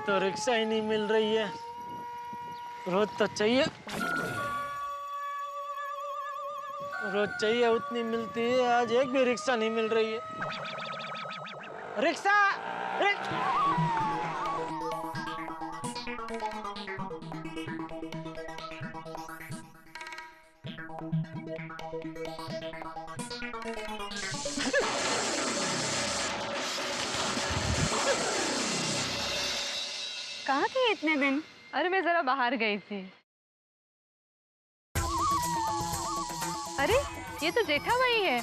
तो रिक्शा ही नहीं मिल रही है। रोज तो चाहिए, रोज चाहिए उतनी मिलती है, आज एक भी रिक्शा नहीं मिल रही है। रिक्शा कहाँ थे इतने दिन? अरे मैं जरा बाहर गई थी। अरे ये तो जेठा भाई है।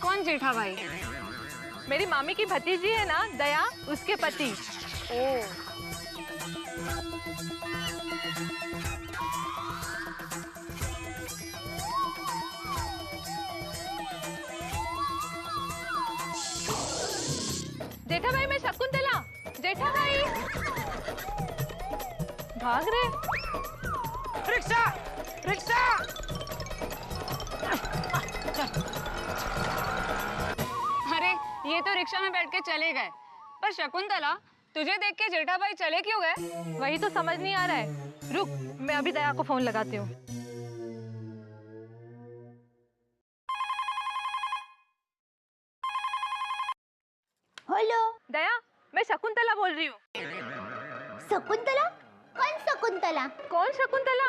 कौन जेठा भाई? मेरी मामी की भतीजी है ना दया, उसके पति। ओ, जेठा भाई मैं शकुंतला। जेठा भाई भाग रहे। Rickshaw rickshaw. अरे ये तो रिक्शा में बैठ के चले गए, पर शकुंतला तुझे देख के जेठा भाई चले क्यों गए? वही तो समझ नहीं आ रहा है। रुक, मैं अभी दया को फोन लगाती हूँ। हेलो दया, मैं शकुंतला बोल रही हूँ। शकुंतला? कौन शकुंतला? कौन शकुंतला?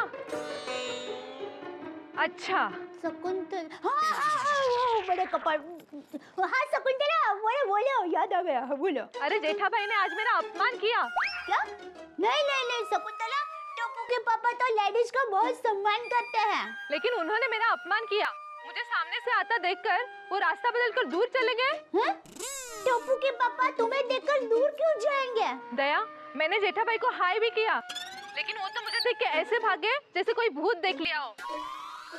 अच्छा शकुंतला, हाँ, वो बड़े कपड़। हाँ शकुंतला, बोलो बोलो, याद आ गया, बोलो। अरे जेठा भाई ने आज मेरा अपमान किया। क्या? नहीं नहीं नहीं शकुंतला, टप्पू के पापा तो लेडीज का बहुत सम्मान करते हैं। लेकिन उन्होंने मेरा अपमान किया। मुझे सामने से आता देखकर वो रास्ता बदलकर दूर चले गए। हैं? टप्पू के पापा तुम्हें देखकर दूर क्यों जाएंगे? दया, मैंने जेठा भाई को हाय भी किया, लेकिन वो तो मुझे देख के ऐसे भागे जैसे कोई भूत देख लिया हो।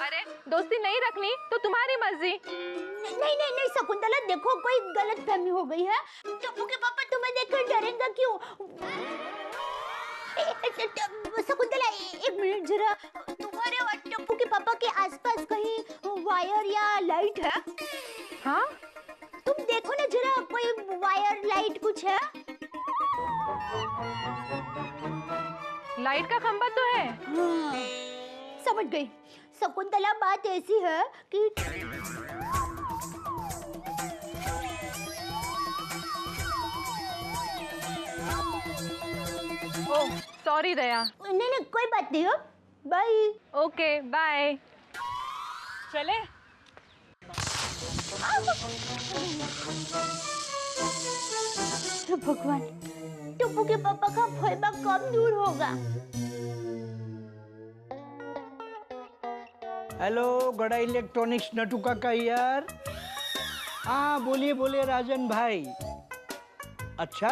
अरे दोस्ती नहीं रखनी तो तुम्हारी मर्जी। नहीं नहीं नहीं शकुंतला, देखो कोई गलतफहमी हो गई है। टप्पू के पापा तुम्हें देखकर डरेंगे क्यों? शकुंतला एक मिनट जरा, तुम्हारे और टप्पू के पापा के आसपास कहीं वायर या लाइट है? हाँ तुम देखो ना जरा, कोई वायर लाइट कुछ है? लाइट का खंभा तो है। हाँ, समझ गई शकुंतला। बात ऐसी है कि ओह सॉरी दया। नहीं नहीं कोई बात नहीं हो, बाय। Okay bye. चले। हे भगवान, टप्पू के पापा का भयबा कब दूर होगा? हेलो, गड़ा इलेक्ट्रॉनिक्स नटू काका यार। हाँ बोलिए बोलिए राजन भाई। अच्छा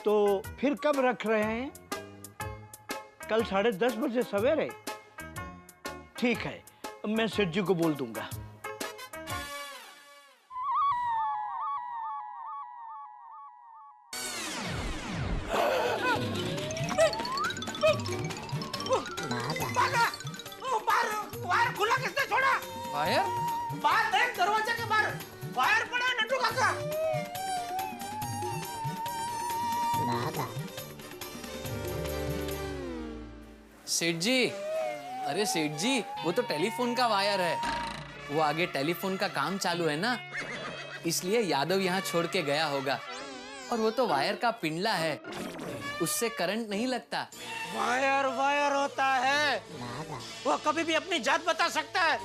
तो फिर कब रख रहे हैं? कल 10:30 बजे सवेरे? ठीक है, मैं सेठ जी को बोल दूंगा। वायर खुला किसने छोड़ा? वायर? बाहर देख, दरवाजे के बाहर वायर पड़ा है नट्टू काका। सेठ जी, अरे सेठ जी, वो तो टेलीफोन का वायर है। वो आगे टेलीफोन का काम चालू है ना, इसलिए यादव यहाँ छोड़ के गया होगा। और वो तो वायर का पिंडला है, उससे करंट नहीं लगता। वायर वायर होता है, वो कभी भी अपनी जात बता सकता है,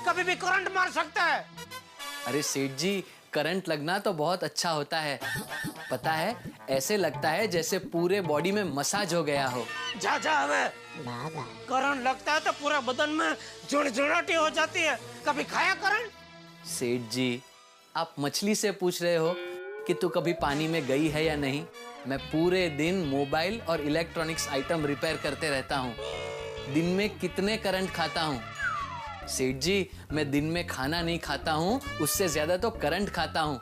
कभी भी करंट मार सकता है। अरे सेठ जी, करंट लगना तो बहुत अच्छा होता है। पता है, ऐसे लगता है जैसे पूरे बॉडी में मसाज हो गया हो। जा जा हमें। करंट लगता है तो पूरा बदन में झुनझुनाटी हो जाती है। कभी खाया करंट? सेठ जी, आप मछली से पूछ रहे हो कि तू कभी पानी में गई है या नहीं? मैं पूरे दिन मोबाइल और इलेक्ट्रॉनिक्स आइटम रिपेयर करते रहता हूँ। दिन में कितने करंट खाता हूँ? सेठ जी, मैं दिन में खाना नहीं खाता हूँ, उससे ज्यादा तो करंट खाता हूँ।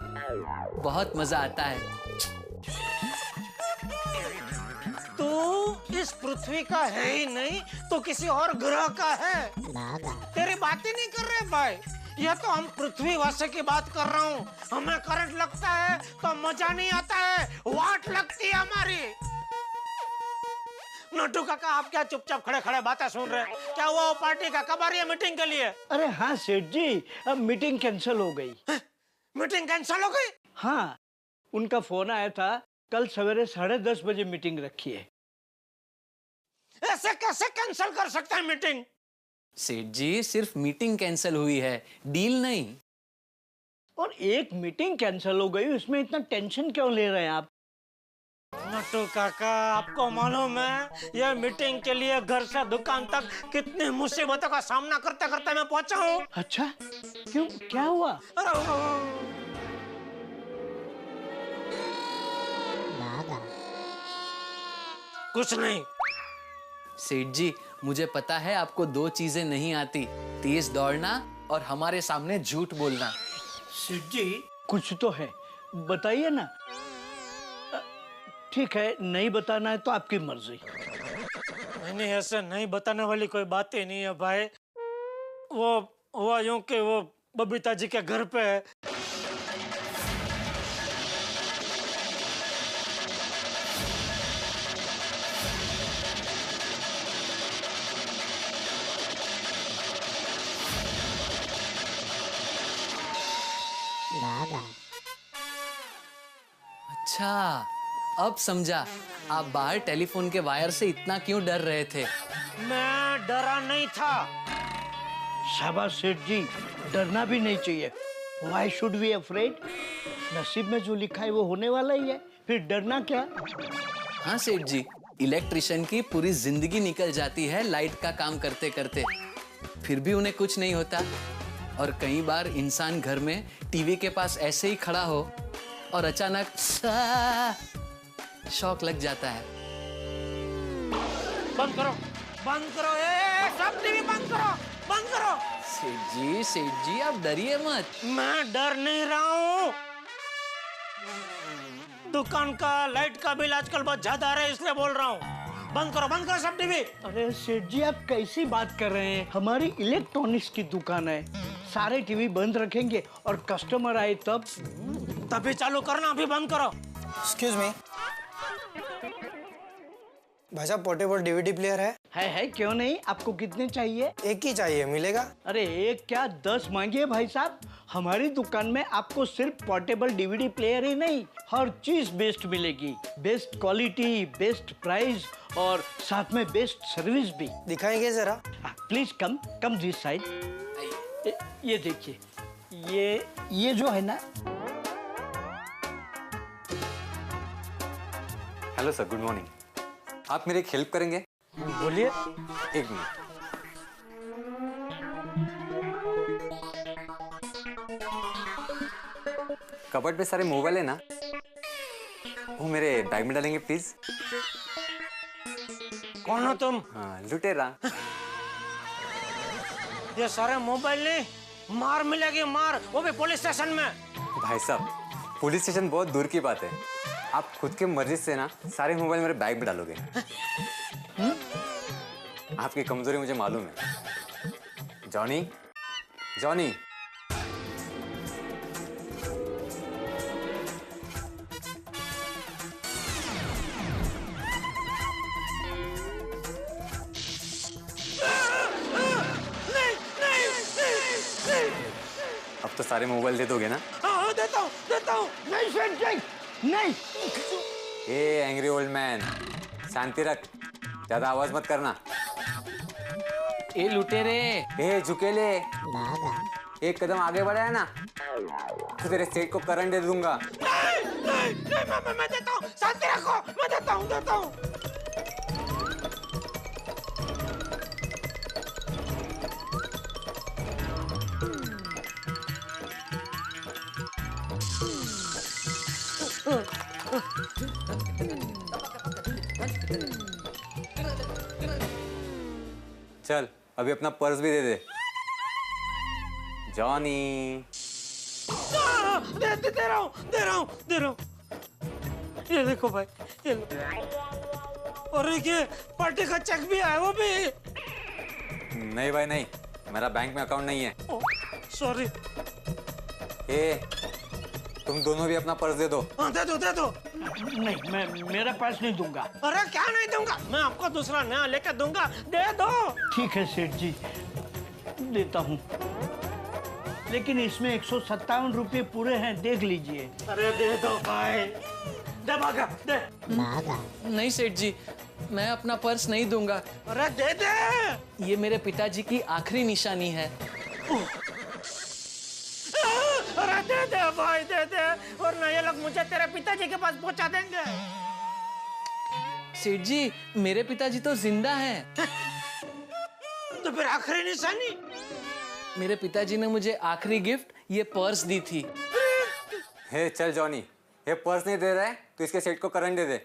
बहुत मजा आता है। तू इस पृथ्वी का है ही नहीं तो किसी और ग्रह का है। तेरी बात ही नहीं कर रहे भाई। ये तो हम पृथ्वीवासी की बात कर रहा हूँ। हमें करंट लगता है तो मजा नहीं आता है, वाट लगती है हमारी। नट्टू काका, आप क्या चुपचाप खड़े खड़े बातें सुन रहे हैं? क्या वो पार्टी का कब आ रही है मीटिंग के लिए? अरे हाँ सेठ जी, अब मीटिंग कैंसिल हो गई। मीटिंग कैंसिल हो गई? हाँ, उनका फोन आया था, कल सवेरे 10:30 बजे मीटिंग रखी है। ऐसे कैसे कैंसिल कर सकते हैं मीटिंग? सेठ जी, सिर्फ मीटिंग कैंसिल हुई है, डील नहीं। और एक मीटिंग कैंसिल हो गई, उसमें इतना टेंशन क्यों ले रहे हैं आप? नट्टू काका, आपको मालूम है ये मीटिंग के लिए घर से दुकान तक कितनी मुसीबतों का सामना करते करते मैं पहुंचा हूँ। अच्छा, क्यों, क्या हुआ? कुछ नहीं। सेठ जी, मुझे पता है आपको 2 चीजें नहीं आती, तेज दौड़ना और हमारे सामने झूठ बोलना। सेठ जी, कुछ तो है, बताइए ना। ठीक है, नहीं बताना है तो आपकी मर्जी। नहीं, ऐसे नहीं बताने वाली कोई बात ही नहीं है भाई। वो यूं कि वो बबीता जी के घर पे है। अच्छा, अब समझा आप बाहर टेलीफोन के वायर से इतना क्यों डर रहे थे। मैं डरा नहीं था। शाबाश सेठ जी, डरना भी नहीं चाहिए। Why should we afraid? नसीब में जो लिखा है वो होने वाला ही है, फिर डरना क्या? हाँ सेठ जी, इलेक्ट्रिशियन की पूरी जिंदगी निकल जाती है लाइट का काम करते करते, फिर भी उन्हें कुछ नहीं होता। और कई बार इंसान घर में टीवी के पास ऐसे ही खड़ा हो और अचानक शॉक लग जाता है। बंद करो, बंद करो, सब टीवी बंद करो, बंद करो। सेठ जी आप डरिए मत। मैं डर नहीं रहा हूँ। दुकान का लाइट का बिल आजकल बहुत ज्यादा आ रहा है, इसलिए बोल रहा हूँ। बंद करो सब टीवी। अरे सेठ जी, आप कैसी बात कर रहे हैं? हमारी इलेक्ट्रॉनिक्स की दुकान है, सारे टीवी बंद रखेंगे और कस्टमर आए तब? तभी चालू करना, अभी बंद करो। एक्सक्यूज मी भाई साहब, पोर्टेबल डीवीडी प्लेयर है? क्यों नहीं, आपको कितने चाहिए? एक ही चाहिए, मिलेगा? अरे एक क्या 10 मांगिए भाई साहब। हमारी दुकान में आपको सिर्फ पोर्टेबल डीवीडी प्लेयर ही नहीं, हर चीज बेस्ट मिलेगी। बेस्ट क्वालिटी, बेस्ट प्राइस और साथ में बेस्ट सर्विस भी। दिखाएंगे जरा? Please come this side. ये देखिए, ये जो है ना। Hello sir, good morning. आप मेरी एक हेल्प करेंगे? बोलिए। एक मिनट। कबर्ड पे सारे मोबाइल है ना, वो मेरे बैग में डालेंगे प्लीज। कौन हो तुम? हाँ, लुटेरा। ये सारे मोबाइल नहीं, मार मिलेगी, मार, वो भी पुलिस स्टेशन में। भाई साहब, पुलिस स्टेशन बहुत दूर की बात है, आप खुद के मर्जी से ना सारे मोबाइल मेरे बैग में डालोगे। आपकी कमजोरी मुझे मालूम है। Johnny, Johnny. अब तो सारे मोबाइल दे दोगे ना? हाँ, देता हूँ। नहीं सेठ जी, नहीं। ए एंग्री ओल्ड मैन, शांति रख, ज्यादा आवाज मत करना। ए लुटेरे, ए झुकेले, एक कदम आगे बढ़ा है ना तो तेरे सेठ को करंट दे दूंगा। नहीं, मैं देता हूँ, शांति रखो, मैं देता हूँ। चल, अभी अपना पर्स भी दे दे। जॉनी। दे रहा हूँ। ये देखो भाई, ये लो। और ये पार्टी का चेक भी आया, वो भी। नहीं भाई नहीं, मेरा बैंक में अकाउंट नहीं है। सॉरी। ए, तुम दोनों भी अपना पर्स दे दो। हाँ, दे दो दे दो। नहीं, मैं मेरा पर्स नहीं दूंगा। अरे क्या नहीं दूंगा, मैं आपको दूसरा नया लेके दूंगा, दे दो। ठीक है सेठ जी, देता हूँ, लेकिन इसमें 157 रुपये पूरे हैं, देख लीजिए। अरे दे दो भाई, दे भागा, दे। नहीं सेठ जी, मैं अपना पर्स नहीं दूंगा। अरे दे दे। ये मेरे पिताजी की आखिरी निशानी है। अरे दे दे भाई, दे दे, और ना ये लोग मुझे तेरे पिताजी के पास पहुंचा देंगे। सेठ जी, मेरे पिताजी तो जिंदा हैं। तो फिर आखिरी निशानी? मेरे पिताजी ने मुझे आखिरी गिफ्ट ये पर्स दी थी। हे चल जॉनी, ये पर्स नहीं दे रहा है तो इसके सेठ को करंट दे दे।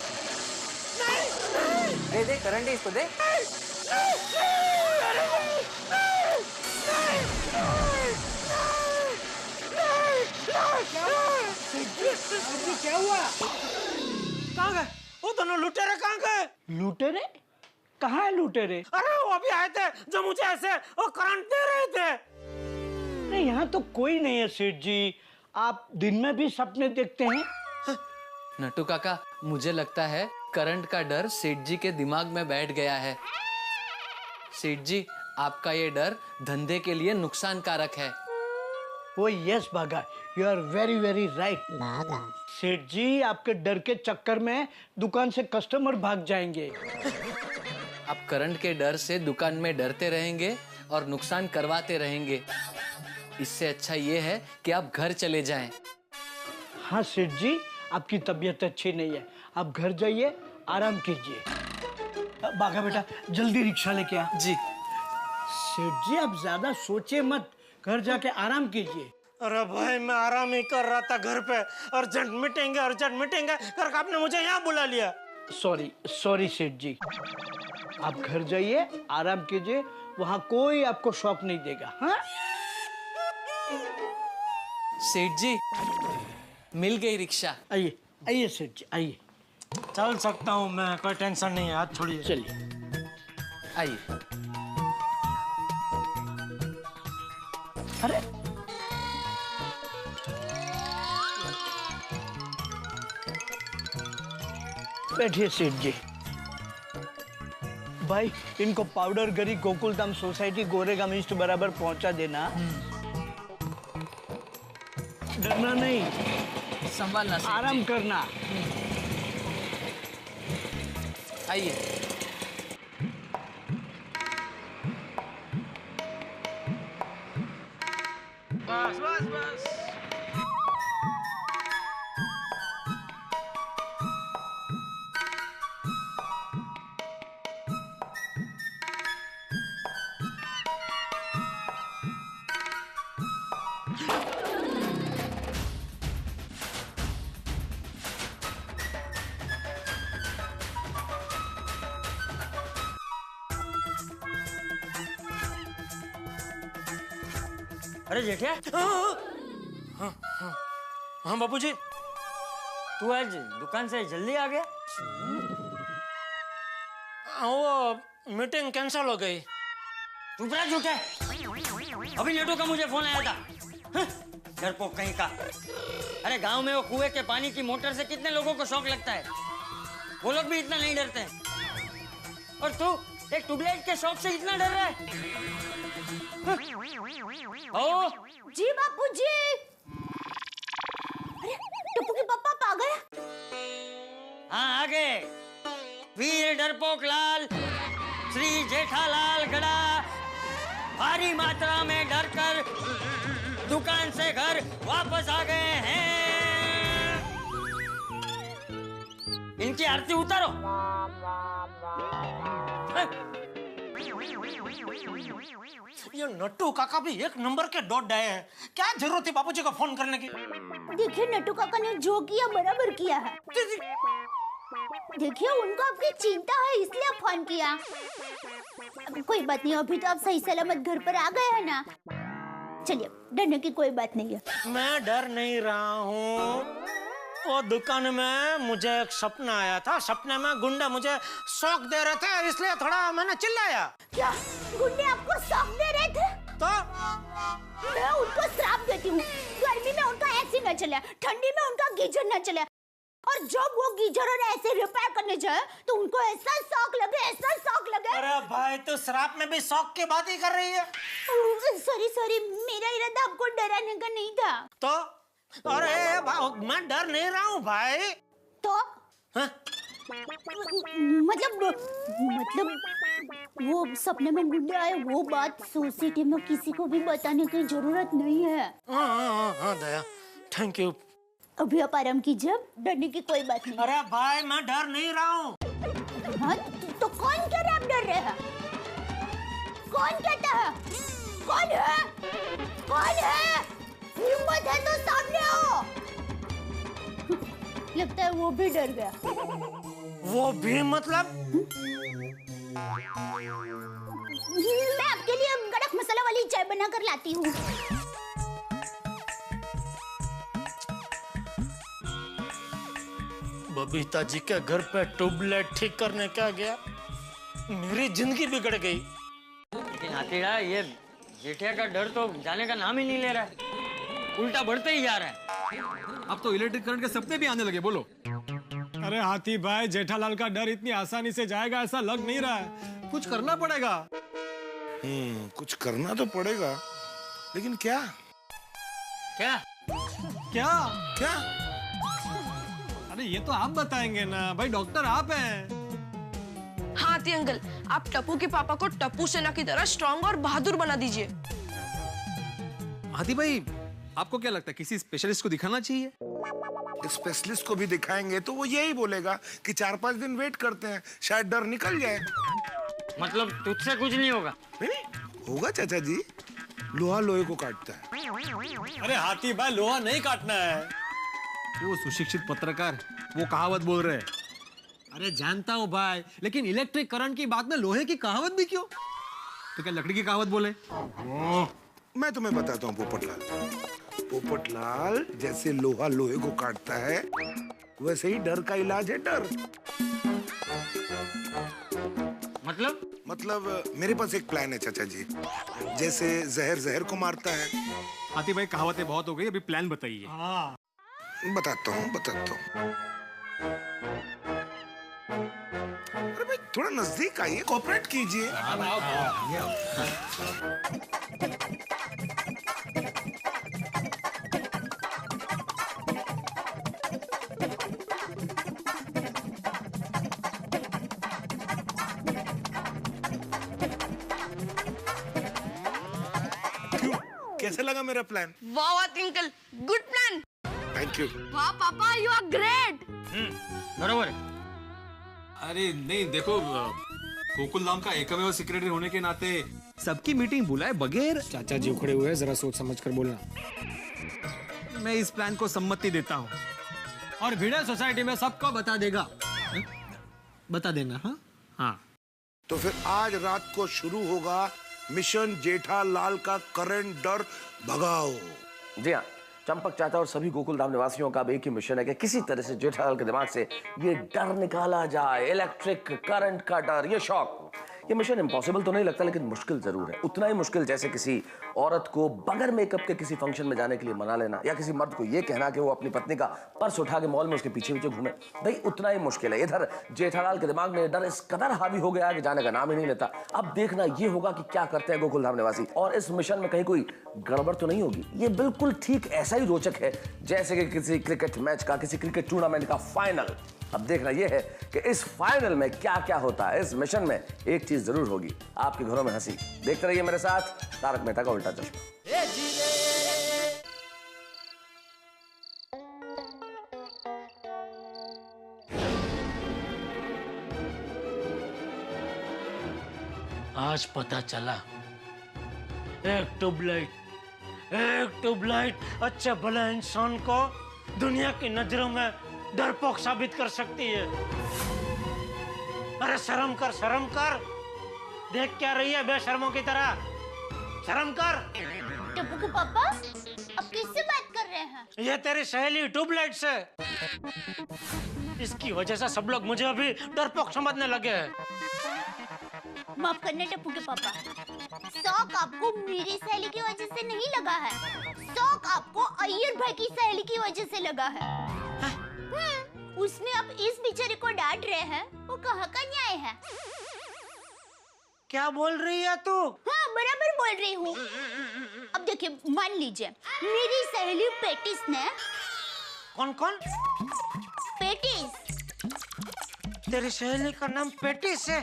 दे दे करंट, दे इसको, दे। क्या हुआ? कहाँ गए वो दोनों लुटेरे? कहाँ गए? लुटेरे? कहाँ है लुटेरे? अरे वो अभी आए थे जो मुझे ऐसे वो करंट दे रहे थे। नहीं, यहाँ तो कोई नहीं है सेठ जी, आप दिन में भी सपने देखते हैं? नट्टू काका, मुझे लगता है करंट का डर सेठ जी के दिमाग में बैठ गया है। सेठ जी, आपका ये डर धंधे के लिए नुकसान कारक है। Oh yes Bagha, you are very very right. सेठ जी, आपके डर के चक्कर में दुकान से कस्टमर भाग जाएंगे। आप करंट के डर से दुकान में डरते रहेंगे और नुकसान करवाते रहेंगे। इससे अच्छा ये है कि आप घर चले जाएं। हाँ सेठ जी, आपकी तबीयत अच्छी नहीं है, आप घर जाइए, आराम कीजिए। बागा बेटा, जल्दी रिक्शा लेके आ। जी। सेठ जी, आप ज्यादा सोचे मत, घर जाके आराम कीजिए। अरे भाई, मैं आराम ही कर रहा था घर पे, अर्जेंट मीटिंग है करके आपने मुझे यहाँ बुला लिया। सॉरी सॉरी सेठ जी, आप घर जाइए, आराम कीजिए, वहाँ कोई आपको शॉक नहीं देगा। हाँ सेठ जी, मिल गई रिक्शा। आइए आइए सेठ जी, आइए। चल सकता हूँ मैं, कोई टेंशन नहीं है, हाथ छोड़िए। चलिए आइए। अरे बैठिए सेठ जी। भाई, इनको पाउडर गरी गोकुलधाम सोसाइटी गोरेगांव ईस्ट बराबर पहुंचा देना। डरना नहीं, संभालना सेठ आराम जी। करना। आइए। बस बस बस। अरे जेठिया, हाँ बापूजी। तू आज दुकान से जल्दी आ गया? वो मीटिंग कैंसिल हो गई। चुप रहा झूठे। अभी नेटू का मुझे फोन आया था। डरपोक कहीं का। अरे गांव में वो कुएं के पानी की मोटर से कितने लोगों को शौक लगता है, वो लोग भी इतना नहीं डरते हैं। और तू एक ट्यूबलाइट के शौक से इतना डर रहा है? ओ जी बापूजी। अरे टप्पू के पापा आप आ गए? हाँ आ गए। वीर डरपोक लाल श्री जेठालाल गड़ा भारी मात्रा में डरकर दुकान से घर वापस आ गए हैं। इनकी आरती उतारो। ये नट्टू काका भी एक नंबर के डॉट डाये हैं। क्या जरूरत थी बापूजी को फोन करने की? देखिए नट्टू काका ने जो किया बराबर किया है। देखिए उनको आपकी चिंता है इसलिए फोन किया। अब कोई बात नहीं, अभी तो आप सही सलामत घर पर आ गए हैं ना। चलिए, डरने की कोई बात नहीं है। मैं डर नहीं रहा हूँ। वो दुकान में मुझे एक सपना आया था, सपने में गुंडा मुझे शौक दे रहे थे, इसलिए थोड़ा मैंने चिल्लाया। क्या गुंडे आपको शौक दे रहे थे? तो मैं उनको देती हूँ। गर्मी में उनका एसी न चले, ठंडी में उनका गीजर न चले, और जब वो गीजर और ऐसे रिपेयर करने जाए तो उनको ऐसा शौक लगे। अरे भाई तो शराब में भी शौक की बात ही कर रही है। सॉरी, मेरा इरादा आपको डराने का नहीं था। तो अरे मैं डर नहीं रहा हूँ भाई। तो हाँ? मतलब वो सपने में गुंडे आए, वो बात सोसाइटी में किसी को भी बताने की जरूरत नहीं है। हाँ दया, थैंक यू। अभी आप आराम कीजिए, डरने की कोई बात नहीं। अरे भाई मैं डर नहीं रहा हूँ। हाँ, तो कौन कह रहा है आप डर रहे हैं? कौन कहता है? कौन है? हिम्मत है तो सामने आओ। लगता है वो भी डर गया। वो भी मतलब? मैं आपके लिए कड़क मसाला वाली चाय बना कर लाती हूँ। बबीता जी के घर पे ट्यूबलाइट ठीक करने क्या गया, मेरी जिंदगी बिगड़ गई। लेकिन हाथीड़ा, ये जेठिया का डर तो जाने का नाम ही नहीं ले रहा है, उल्टा बढ़ते ही जा रहा है। अब तो इलेक्ट्रिक करंट के सपने भी आने लगे। बोलो। अरे हाथी भाई, जेठालाल का डर इतनी आसानी से जाएगा ऐसा लग नहीं रहा है। कुछ करना पड़ेगा। कुछ करना तो पड़ेगा, लेकिन क्या? अरे ये तो आप बताएंगे ना भाई, डॉक्टर आप हैं। हाथी अंकल, आप टप्पू के पापा को टप्पू सेना की तरह स्ट्रॉन्ग और बहादुर बना दीजिए। हाथी भाई, आपको क्या लगता है किसी स्पेशलिस्ट को दिखाना चाहिए? स्पेशलिस्ट को भी दिखाएंगे तो वो यही बोलेगा कि 4-5 दिन वेट करते हैं, शायद डर निकल जाए। मतलब तुझसे कुछ नहीं होगा? नहीं होगा चाचा जी, लोहा लोहे को काटता है। अरे हाथी भाई, लोहा नहीं काटना है। वो सुशिक्षित पत्रकार वो कहावत बोल रहे हैं। अरे जानता हूँ भाई, लेकिन इलेक्ट्रिक करंट की बात में लोहे की कहावत भी क्यों? तो क्या लकड़ी की कहावत बोले? मैं तुम्हें बताता हूँ पोपटलाल, जैसे लोहा लोहे को काटता है, वैसे ही डर का इलाज है डर। मतलब मेरे पास एक प्लान है चाचा जी, जैसे जहर जहर को मारता है। हाथी भाई, कहावतें बहुत हो गई, अभी प्लान बताइए। बताता हूँ। अरे भाई थोड़ा नजदीक आइए, कोऑपरेट कीजिए। कैसे लगा मेरा प्लान? वाह uncle, good plan. Thank you. वाह पापा, यू आर ग्रेट। बरोबर है। अरे नहीं, देखो गोकुल धाम का एकमेव सेक्रेटरी होने के नाते सबकी मीटिंग बुलाए बगैर। चाचा जी उखड़े हुए, जरा सोच समझ कर बोलना। मैं इस प्लान को सम्मति देता हूँ। और भिड़े सोसाइटी में सबको बता देगा। बता देना। हाँ। तो फिर आज रात को शुरू होगा मिशन जेठालाल का करंट डर भगाओ। जी हाँ, चंपक चाचा और सभी गोकुल धाम निवासियों का अब एक ही मिशन है कि किसी तरह से जेठालाल के दिमाग से ये डर निकाला जाए, इलेक्ट्रिक करंट का डर, ये शौक। ये मिशन इम्पॉसिबल तो नहीं लगता, लेकिन मुश्किल जरूर है। उतना ही मुश्किल जैसे किसी औरत को बगैर मेकअप के किसी फंक्शन में जाने के लिए मना लेना, या किसी मर्द को ये कहना कि वो अपनी पत्नी का पर्स उठा के मॉल में उसके पीछे पीछे घूमे। भाई उतना ही मुश्किल है। इधर जेठालाल के दिमाग में डर इस कदर हावी हो गया कि जाने का नाम ही नहीं लेता। अब देखना ये होगा कि क्या करते हैं गोकुल धाम निवासी, और इस मिशन में कहीं कोई गड़बड़ तो नहीं होगी। ये बिल्कुल ठीक ऐसा ही रोचक है जैसे कि किसी क्रिकेट मैच का, किसी क्रिकेट टूर्नामेंट का फाइनल। अब देखना यह है कि इस फाइनल में क्या क्या होता है। इस मिशन में एक चीज जरूर होगी, आपके घरों में हंसी। देखते रहिए मेरे साथ तारक मेहता का उल्टा चश्मा। आज पता चला, एक ट्यूबलाइट अच्छे भले इंसान को दुनिया की नजरों में डरपोक साबित कर सकती है। अरे शर्म कर। देख क्या रही है बेशर्मों की तरह? शर्म कर। टप्पू के पापा, आप किससे बात कर रहे हैं? ये तेरी सहेली ट्यूबलाइट से। इसकी वजह से सब लोग मुझे अभी डरपोक समझने लगे हैं। माफ करना टप्पू के पापा, शौक आपको मेरी सहेली की वजह से नहीं लगा है, शौक आपको अय्यर भाई की सहेली की वजह से लगा है। उसमें आप इस बेचारे को डांट रहे हैं, वो कहाँ का न्याय है? क्या बोल रही है तू? हाँ बराबर बोल रही हूँ। अब देखिए, मान लीजिए मेरी सहेली पेटिस ने। कौन कौन? पेटिस। तेरी सहेली का नाम पेटिस है?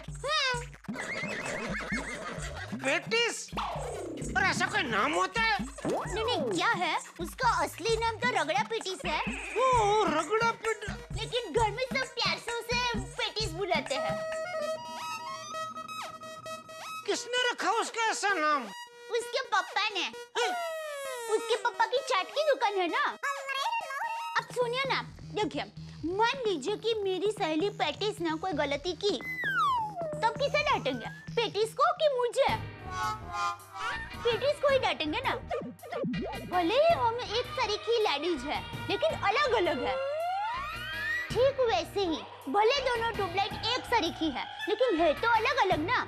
पेटिस? और ऐसा कोई नाम होता है? नहीं नहीं, क्या है उसका असली नाम तो रगड़ा पेटिस है। ओ रगड़ा पेटिस। लेकिन घर में सब प्यार से उसे पेटिस बुलाते हैं। किसने रखा उसका ऐसा नाम? उसके पापा ने। उसके पापा की चाट की दुकान है ना। अब सुनिए ना, देखिए, मान लीजिए कि मेरी सहेली पेटिस ने कोई गलती की, तब किसे डांटेंगे? पेटिस को कि मुझे? पेटिस को ही डांटेंगे ना। भले ही हम एक सरीखी लेडीज है, लेकिन अलग अलग है। ठीक वैसे ही भले दोनों ट्यूबलाइट एक सरीखी है, लेकिन है तो अलग अलग ना।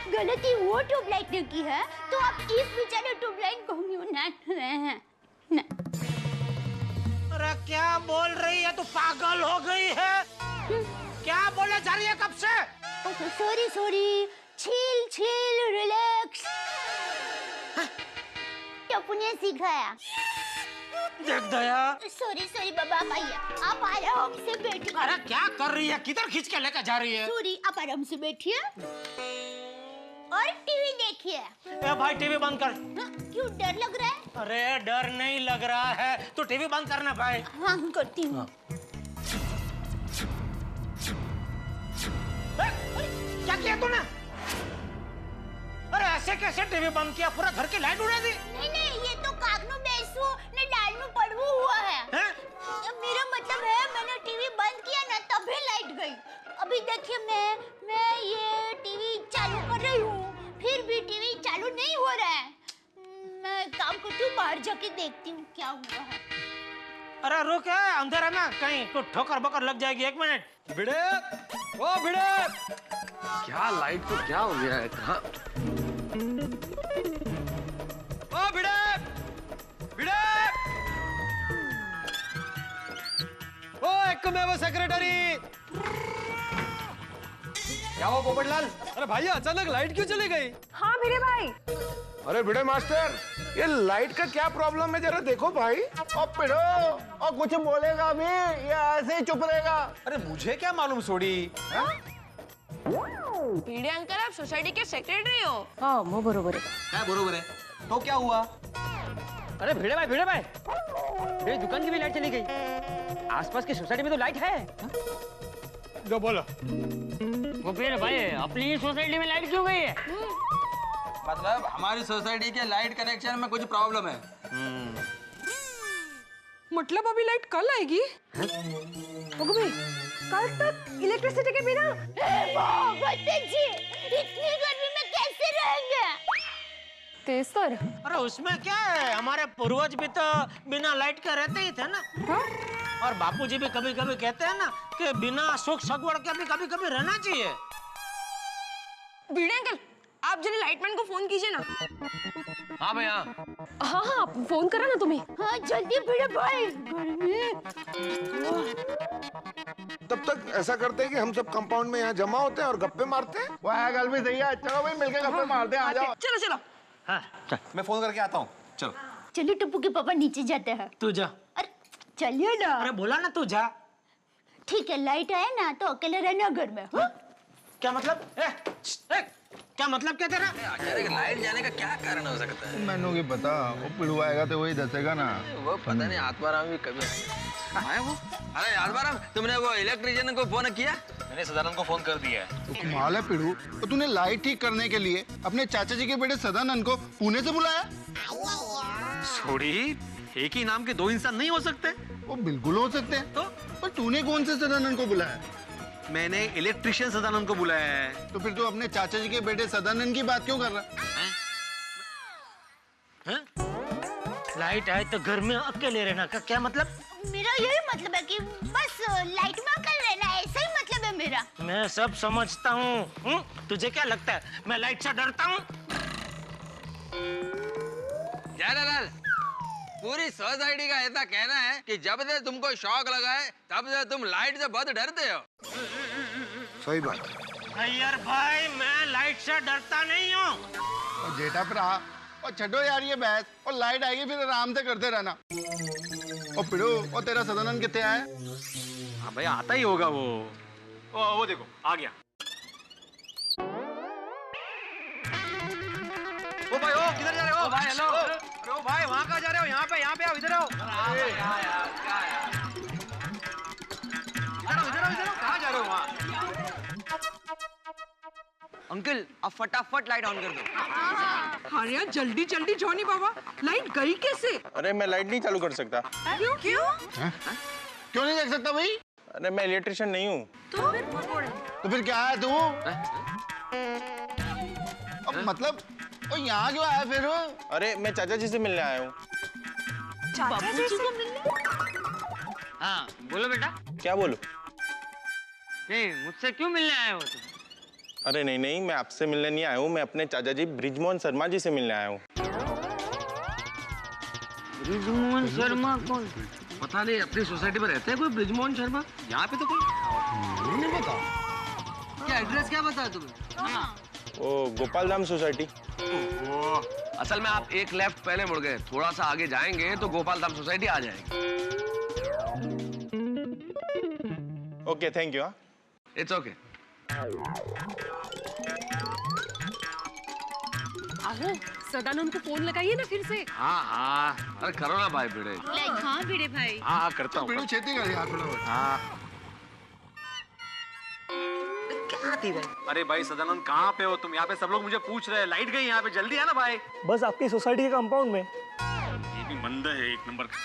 गलती वो ट्यूबलाइट ने की है, तो आप इस बेचारे ट्यूबलाइट को क्यों डांट रहे हैं? ना। अरे क्या बोल रही है तू? पागल हो गई है? क्या बोले जा रही है कब से? Sorry sorry, chill chill, relax. Tappu ने सिखाया। देख दया। सॉरी सॉरी बाबा, आप आइए, आप आराम से बैठिए। अरे क्या कर रही है? किधर खींच के लेकर जा रही है? सॉरी, आप आराम से बैठिए और टीवी देखिए। ए भाई टीवी बंद कर। क्यों, डर लग रहा है? अरे डर नहीं लग रहा है, तू टीवी बंद करना भाई। हाँ करती हूँ। क्या किया तूने? अरे ऐसे कैसे टीवी बंद किया? पूरा घर की लाइट उड़ा दी। नहीं नहीं, ये तो कागनू बेसू ने डालनू पड़वू हुआ है। मेरा मतलब है, मैंने टीवी बंद किया ना, तभी लाइट गई। अभी देखिए, मैं ये टीवी चालू कर रही हूँ, फिर भी टीवी चालू नहीं हो रहा है। मैं काम करती हूँ, बाहर जाके देखती हूँ क्या हुआ है। अरे रुक, अंदर है ना, कहीं कुछ ठोकर बकर लग जाएगी। एक मिनट। भिड़े, ओ भिड़े। क्या लाइट को क्या हो गया है? कहाँ? ओ भिड़े, भिड़े। ओ एकमेव सेक्रेटरी। क्या हुआ पोपटलाल? अरे भाई अचानक लाइट क्यों चली गई? हाँ भिड़े भाई। अरे भिड़े मास्टर, ये लाइट का क्या प्रॉब्लम है, जरा देखो भाई। और पिड़ो, और कुछ बोलेगा भी या ऐसे ही चुप रहेगा? अरे मुझे क्या मालूम सोडी। भिड़े अंकल, आप सोसाइटी के सेक्रेटरी हो? हाँ वो बरोबर है। क्या बरोबर है? तो क्या हुआ? अरे भिड़े भाई, मेरी दुकान की भी लाइट चली गई। आसपास की सोसाइटी में तो लाइट है। जो बोलो। वो फिर भाई, अपनी सोसाइटी में लाइट क्यों गई है? मतलब हमारी सोसाइटी के लाइट कनेक्शन में कुछ प्रॉब्लम है। मतलब अभी लाइट कल आएगी? भाई, कल तक इलेक्ट्रिसिटी के बिना? जी, इतनी गर्मी में कैसे रहेंगे? तेज सर। अरे उसमें क्या है, हमारे पूर्वज भी तो बिना लाइट के रहते ही थे ना। और बापूजी भी कभी कभी कहते हैं ना कि बिना सुख सगवड़ के भी कभी कभी रहना चाहिए। भिड़े अंकल, आप जरा लाइटमैन को फोन कीजिए ना। हाँ भैया। हाँ हाँ, फोन करा ना तुम्हें। हाँ जल्दी भिड़े भाई, गर्मी। तब तक ऐसा करते हैं कि हम सब कंपाउंड में यहाँ जमा होते हैं और गप्पे मारते हैं। वह गल भी सही है। चलो भाई, मिलकर गप्पे मारते हैं। आ जाओ। चलो चलो। हाँ चल, मैं फोन करके आता हूँ। चलो चलिए, टप्पू के पापा नीचे जाते हैं। तू जा। अरे चलिए ना। अरे बोला ना तू जा। ठीक है, लाइट आए ना तो अकेले रहना घर में। हाँ? क्या मतलब? क्या मतलब क्या तेरा? अचानक लाइट जाने का क्या कारण हो सकता है? मैनू की पता, वो पिड़ू आएगा तो वही दसेगा ना। वो पता नहीं, आत्माराम भी कभी आया वो। अरे आत्माराम, तुमने वो इलेक्ट्रिशियन को फोन किया? मैंने सदानंद को फोन कर दिया है। तो कमाल है पिड़ू, तो तूने लाइट ठीक करने के लिए अपने चाचा जी के बेटे सदानंद को पुणे से बुलाया? छोड़ी, एक ही नाम के दो इंसान नहीं हो सकते। वो बिल्कुल हो सकते हैं। तो पर तूने कौन से सदानंद को बुलाया? मैंने इलेक्ट्रिशियन सदानंद को बुलाया है। तो फिर तू अपने चाचा जी के बेटे सदानंद की बात क्यों कर रहा है? लाइट आए तो घर में अकेले रहना का क्या मतलब? मेरा यही मतलब है कि बस लाइट में अकेले रहना, ऐसा ही मतलब है मेरा। मैं सब समझता हूँ। तुझे क्या लगता है मैं लाइट से डरता हूँ? जेठालाल, पूरी सोसाइटी का ऐसा कहना है कि जब से तुमको शौक लगा है तब से तुम लाइट से बहुत डरते हो। सही बात। अय्यर भाई, मैं लाइट से डरता नहीं हूँ। और जेठा भरा, और छठो यार ये बहस, और लाइट आएगी फिर आराम से करते रहना। और पिड़ो, और तेरा सदानंद कितने आया? हाँ भाई, आता ही होगा वो। वो देखो आ गया। ओ भाई, ओ किधर जा रहे हो? भाई हेलो। अरे ओ भाई, वहाँ कहाँ जा रहे हो? यहाँ पे आओ, इधर आओ। इधर आओ, कहाँ जा रहे हो वहाँ? अंकल, आप फटाफट लाइट ऑन कर दो। अरे यार जल्दी जल्दी जॉनी बाबा, लाइट गई कैसे? अरे मैं लाइट नहीं चालू कर सकता। क्यों? क्यों नहीं देख सकता भाई? अरे मैं इलेक्ट्रिशियन नहीं हूँ। तो फिर क्या है तू? अब मतलब ओ यहाँ क्यों आया फिर? अरे मैं चाचा जी से मिलने आया हूँ। चाचा जी से मिलने? हाँ बोलो बेटा। क्या बोलो? नहीं, मुझसे क्यों मिलने आए हो तुम? अरे नहीं नहीं, मैं आपसे मिलने नहीं आया हूँ। मैं अपने चाचा जी ब्रिजमोहन शर्मा जी से मिलने आया हूँ। ब्रिजमोहन शर्मा कौन? पता नहीं, अपनी सोसाइटी में रहते हैं कोई ब्रिजमोहन शर्मा? यहाँ पे तो कोई नहीं पता। क्या एड्रेस क्या बताया तुम्हें? वो गोपाल धाम सोसाइटी। असल में आप एक लेफ्ट पहले मुड़ गए, थोड़ा सा आगे जाएंगे तो गोपाल धाम सोसाइटी आ जाएगी। Okay, thank you. It's okay. आहो, सदानंद को फोन लगाइए ना फिर से। हाँ, अरे करो ना भाई भिड़े। हाँ भिड़े भाई। हाँ करता हूँ। पिड़ो छेती कर यार थोड़ा। हाँ। अरे भाई सदानंद, कहाँ पे हो तुम? यहाँ पे सब लोग मुझे पूछ रहे हैं। लाइट गई यहाँ पे, जल्दी है ना भाई। बस आपकी सोसाइटी के कंपाउंड में। ये भी मंद है एक नंबर का।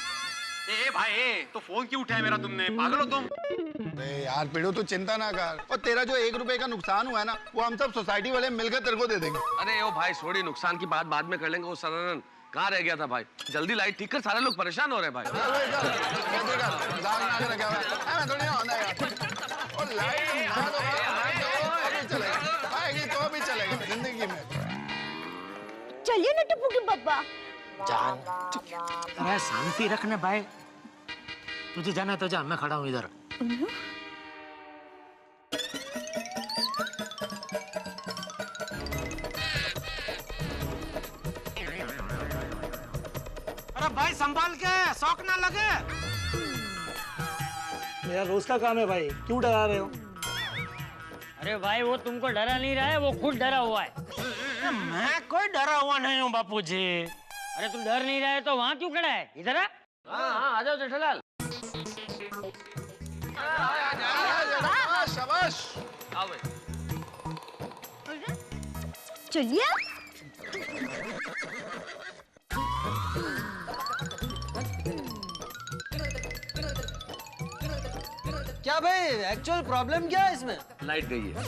ए भाई, तो फोन क्यों उठाया मेरा तुमने? पागल हो तुम? अरे यार पिड़ो, तू चिंता ना कर। और तेरा जो 1 रुपए का नुकसान हुआ है ना, वो हम सब सोसाइटी वाले मिलकर तेरे को दे देंगे। अरे ओ भाई छोड़ी, नुकसान की बात बाद में कर लेंगे। वो सदानंद कहाँ रह गया था भाई? जल्दी लाइट ठीक कर, सारे लोग परेशान हो रहे हैं भाई। तो भी चलेगा जिंदगी में। चलिए ना टप्पू के पापा। जान, अरे शांति रखने भाई। तुझे जाना तो जा, मैं खड़ा हूँ इधर। अरे भाई संभाल के, शौक ना लगे। मेरा रोज का काम है भाई, क्यों डरा रहे हो? अरे भाई, वो तुमको डरा नहीं रहा है, वो खुद डरा हुआ है। मैं कोई डरा हुआ नहीं हूँ बापूजी। अरे तुम डर नहीं रहे तो वहाँ क्यों खड़ा है? इधर आ। हाँ, आ जाओ जेठालाल। शाबाश। आओ भाई। चलिए। क्या भाई, एक्चुअल प्रॉब्लम क्या है इसमें? लाइट गई है।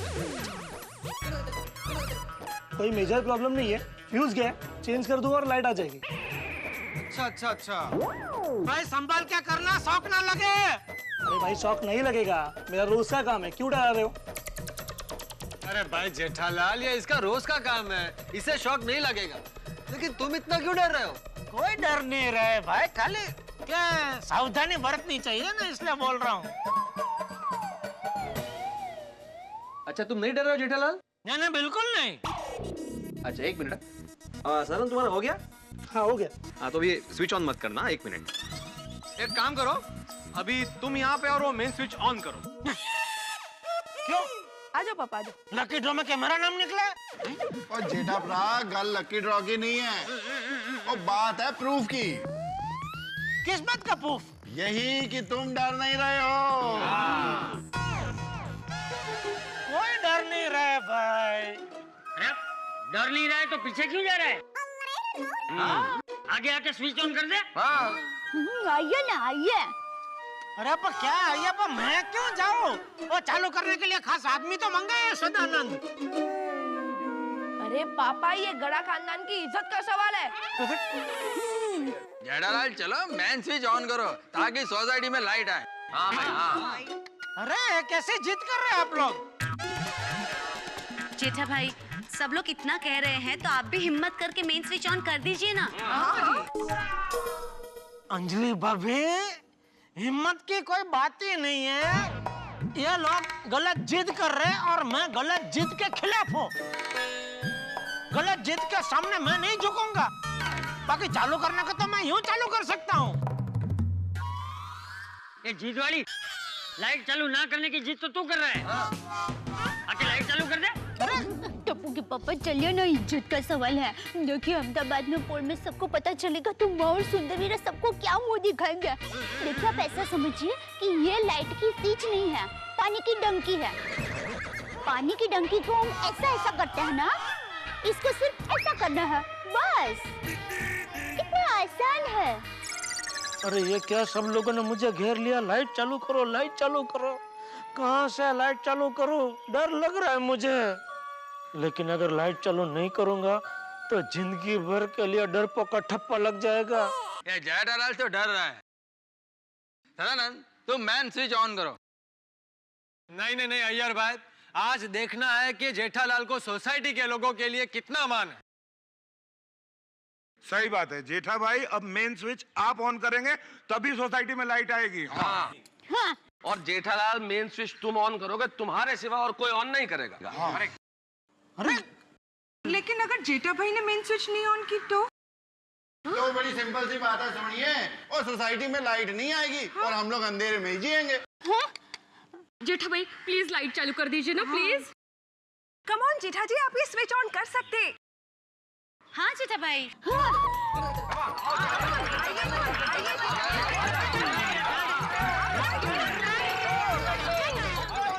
कोई मेजर प्रॉब्लम नहीं है, फ्यूज गया, चेंज कर दूंगा और लाइट आ जाएगी। अच्छा। भाई संभाल क्या करना, शौक ना लगे। अरे भाई शौक नहीं लगेगा, मेरा रोज का काम है, क्यों डरा रहे हो? अरे भाई जेठालाल, ये इसका रोज का काम है, इसे शौक नहीं लगेगा। लेकिन तुम इतना क्यों डर रहे हो? कोई डर नहीं रहे भाई, खाली क्या सावधानी बरतनी चाहिए ना, इसलिए बोल रहा हूँ। अच्छा, तुम नहीं डर रहे हो जेठालाल? नहीं, बिल्कुल नहीं। अच्छा, एक मिनट। सदानंद, तुम्हारा हो गया? हाँ हो गया। हाँ, तो अभी स्विच ऑन मत करना, 1 मिनट। एक काम करो, अभी तुम यहाँ पे और वो मेन स्विच ऑन करो। क्यों? आ जाओ पापा, आ जाओ। लकी ड्रॉ में क्या मेरा नाम निकला? और जेठा भरा, गल लकी ड्रॉ की नहीं है, और बात है प्रूफ की। किस बात का प्रूफ? यही कि तुम डर नहीं रहे हो। कोई डर नहीं रहे भाई। अरे डर नहीं रहा है तो पीछे क्यों जा रहा है? आगे आके स्विच ऑन कर दे। आइए ना, आइए। अरे पर क्या आइए, पर मैं क्यों जाऊँ? वो चालू करने के लिए खास आदमी तो मंगाए है सदानंद। अरे पापा, ये गड़ा खानदान की इज्जत का सवाल है। जेठालाल चलो, मेन स्विच ऑन करो ताकि सोसाइटी में लाइट आए। हाँ भाई, हाँ। अरे कैसे जिद कर रहे हैं आप लोग? जेठा भाई, सब लोग इतना कह रहे हैं तो आप भी हिम्मत करके मेन स्विच ऑन कर दीजिए ना। अंजलि भाभी, हिम्मत की कोई बात ही नहीं है। ये लोग गलत जिद कर रहे हैं और मैं गलत जिद के खिलाफ हूँ। गलत जिद के सामने मैं नहीं झुकूंगा। बाकी चालू करने का तो मैं यूं चालू कर सकता हूँ। ये जिद वाली लाइट चालू ना करने की जिद तो तू कर रहा है। आके लाइट चालू कर दे। टप्पू के पापा चलिए ना, इज्जत का सवाल है। देखिए अहमदाबाद में पोल में सबको पता चलेगा तो माँ और सुंदरवीरा सबको क्या मुंह दिखाएंगे। देखिए आप ऐसा समझिए कि ये लाइट की स्विच नहीं है, पानी की डंकी है। पानी की डंकी को हम ऐसा करते हैं ना, इसको सिर्फ ऐसा करना है बस। कितना आसान है। अरे ये क्या, सब लोगों ने मुझे घेर लिया। लाइट चालू करो, लाइट चालू करो। कहाँ से लाइट चालू करूं? डर लग रहा है मुझे। लेकिन अगर लाइट चालू नहीं करूंगा तो जिंदगी भर के लिए डरपोक का ठप्पा लग जाएगा। ये जेठालाल तो डर रहा है। सदानंद, तुम मैन स्विच ऑन करो। नहीं अय्यर भाई, आज देखना है कि जेठालाल को सोसाइटी के लोगों के लिए कितना मान है। सही बात है जेठा भाई, अब मेन स्विच आप ऑन करेंगे तभी सोसाइटी में लाइट आएगी। हाँ। और जेठालाल मेन स्विच तुम ऑन करोगे, तुम्हारे सिवा और कोई ऑन नहीं करेगा। अरे लेकिन अगर जेठा भाई ने मेन स्विच नहीं ऑन की तो बड़ी सिंपल सी बात है, सुनिए। और सोसाइटी में लाइट नहीं आएगी और हम लोग अंधेरे में ही जिएंगे। जेठा भाई प्लीज लाइट चालू कर दीजिए ना, प्लीज। कम ऑन जेठा जी, आप ये स्विच ऑन कर सकते। हाँ जेठा भाई।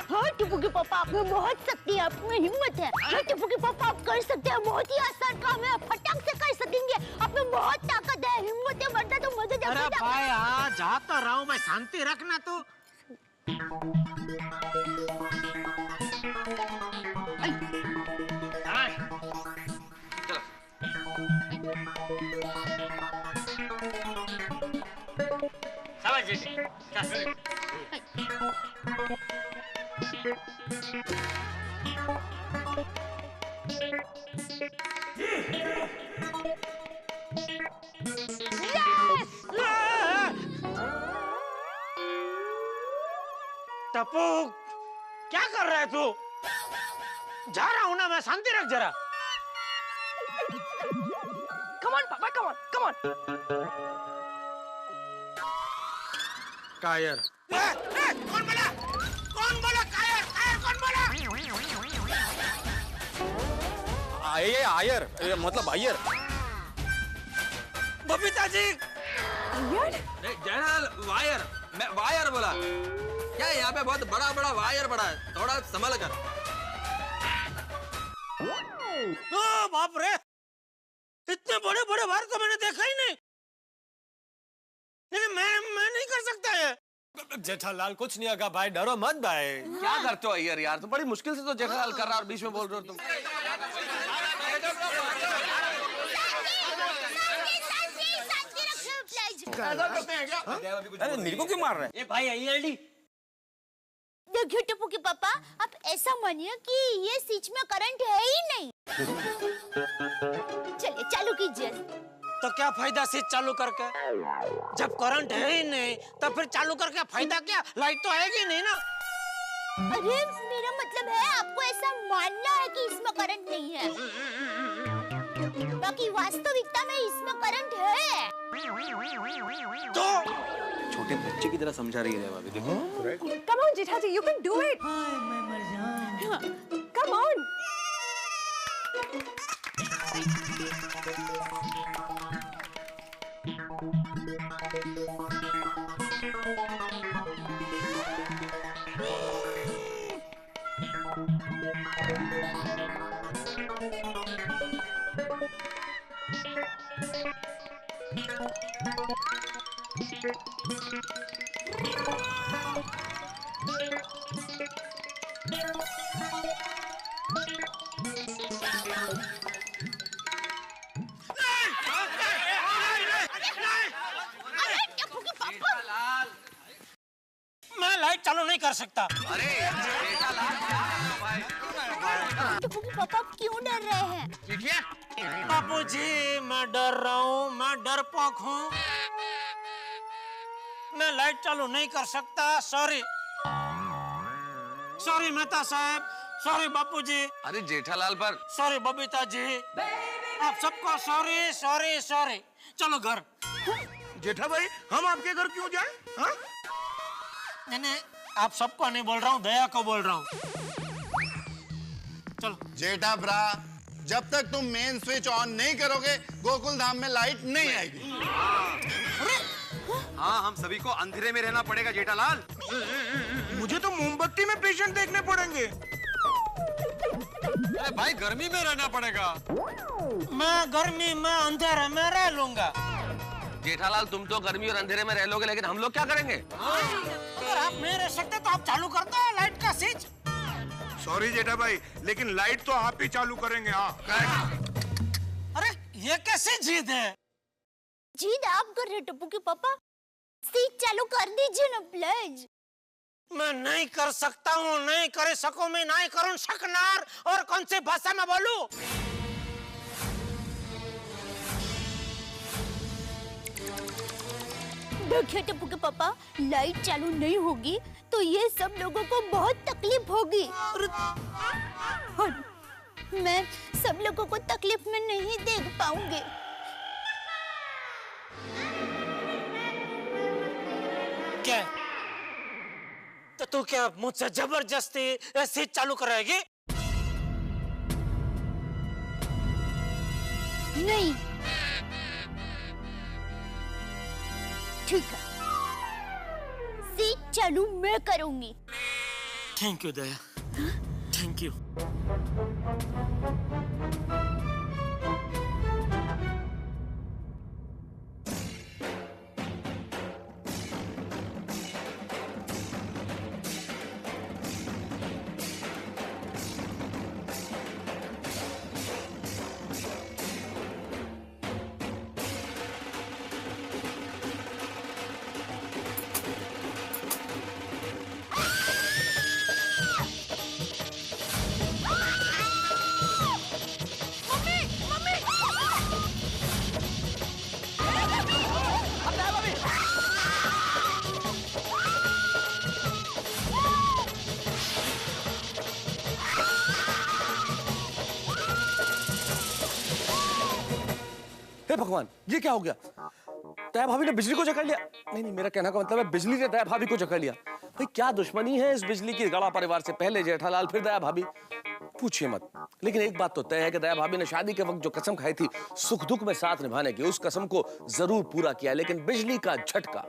हाँ टप्पू के पापा, आप में बहुत शक्ति है, आप में हिम्मत है। हाँ टप्पू के पापा, आप कर सकते हैं। बहुत ही आसान काम है, फटाक से कर सकेंगे। आप में बहुत ताकत है, हिम्मत है, वरना तो मजे अरे भाई हाँ, जा तो रहा हूँ मैं, शांति रखना तू। शाबाश जेठी, चल। टप्पू क्या कर रहा है तू? जा रहा हूँ ना मैं, शांति रख जरा। कम ऑन पापा, कम ऑन, कम ऑन। कायर। कौन बोला? कौन बोला कायर? कायर कौन बोला? ये आयर, मतलब आयर। बबीता जी। जेठालाल वायर, मैं वायर बोला। क्या यहाँ पे बहुत बड़ा बड़ा वायर पड़ा है, थोड़ा संभल कर। बाप रे, इतने बड़े बड़े वायर तो मैंने देखा ही नहीं। नहीं मैं नहीं कर सकता है। जेठालाल कुछ नहीं होगा भाई, डरो मत भाई। क्या करते हो अय्यर यार, तो बड़ी मुश्किल से तो जेठालाल कर रहा और बीच में बोल रहे हो तुम। अरे मेरे को क्यों मार रहे हैं? ये भाई आईएलडी। देखिए टप्पू के पापा, आप ऐसा मानिए कि ये स्विच में करंट है ही नहीं। चलिए चालू कीजिए। तो क्या फायदा स्विच चालू करके? जब करंट है ही नहीं तो फिर चालू करके फायदा क्या? लाइट तो आएगी नहीं ना। अरे मेरा मतलब है आपको ऐसा मानना है कि इसमें करंट नहीं है, बाकी वास्तविकता में इसमें करंट है। तो छोटे बच्चे की तरह समझा रही है भाभी, देखो। Come on Jetha ji, you can do it. Come on. मैं लाइट चालू नहीं कर कर सकता। अरे टप्पू के पापा क्यों डर रहे हैं? बापूजी मैं डर रहा हूँ, मैं डरपोक हूँ, मैं लाइट चालू नहीं कर सकता। सॉरी सॉरी मेहता साहब, सॉरी बापूजी। अरे जेठालाल पर सॉरी बबीता जी, आप सबको सॉरी सॉरी सॉरी। चलो घर। जेठा भाई हम आपके घर क्यों जाएं? हाँ? नहीं, आप सबको नहीं बोल रहा हूँ, दया को बोल रहा हूँ। चलो। जेठा ब्रा, जब तक तुम मेन स्विच ऑन नहीं करोगे गोकुल धाम में लाइट नहीं आएगी। हाँ, हम सभी को अंधेरे में रहना पड़ेगा जेठालाल। मुझे तो मोमबत्ती में पेशेंट देखने पड़ेंगे। अरे भाई गर्मी में रहना पड़ेगा। मैं गर्मी में अंधेरे में रह लूंगा। जेठालाल तुम तो गर्मी और अंधेरे में रह लोगे, लेकिन हम लोग क्या करेंगे? अगर आप नहीं रह सकते तो आप चालू कर दो लाइट का स्विच। सॉरी जेठा भाई, लेकिन लाइट तो आप ही चालू करेंगे। हाँ। अरे ये कैसी जिद है? जिद आप कर रहे टप्पू के पापा, स्विच चालू कर दीजिए ना प्लीज। मैं नहीं कर सकता हूँ, नहीं कर सकूं, मैं नहीं करूँ सकनार। और कौन सी भाषा में बोलूं? देखिए टप्पू के पापा, लाइट चालू नहीं होगी तो ये सब लोगों को बहुत तकलीफ होगी। और मैं सब लोगों को तकलीफ में नहीं देख पाऊंगी। क्या? तो तू क्या मुझसे जबरदस्ती ऐसे चालू कराएगी? नहीं, ठीक है, स्विच चालू मैं करूंगी। Thank you Daya, thank you. हे भगवान, ये क्या हो गया? दया भाभी ने बिजली को जकड़ लिया। नहीं, मेरा कहना का मतलब है बिजली ने दया भाभी को जकड़ लिया। भाई क्या दुश्मनी है इस बिजली की गड़ा परिवार से? पहले जेठालाल फिर दया भाभी, पूछिए मत। लेकिन एक बात तो तय है कि दया भाभी ने शादी के वक्त जो कसम खाई थी सुख दुख में साथ निभाने की, उस कसम को जरूर पूरा किया। लेकिन बिजली का झटका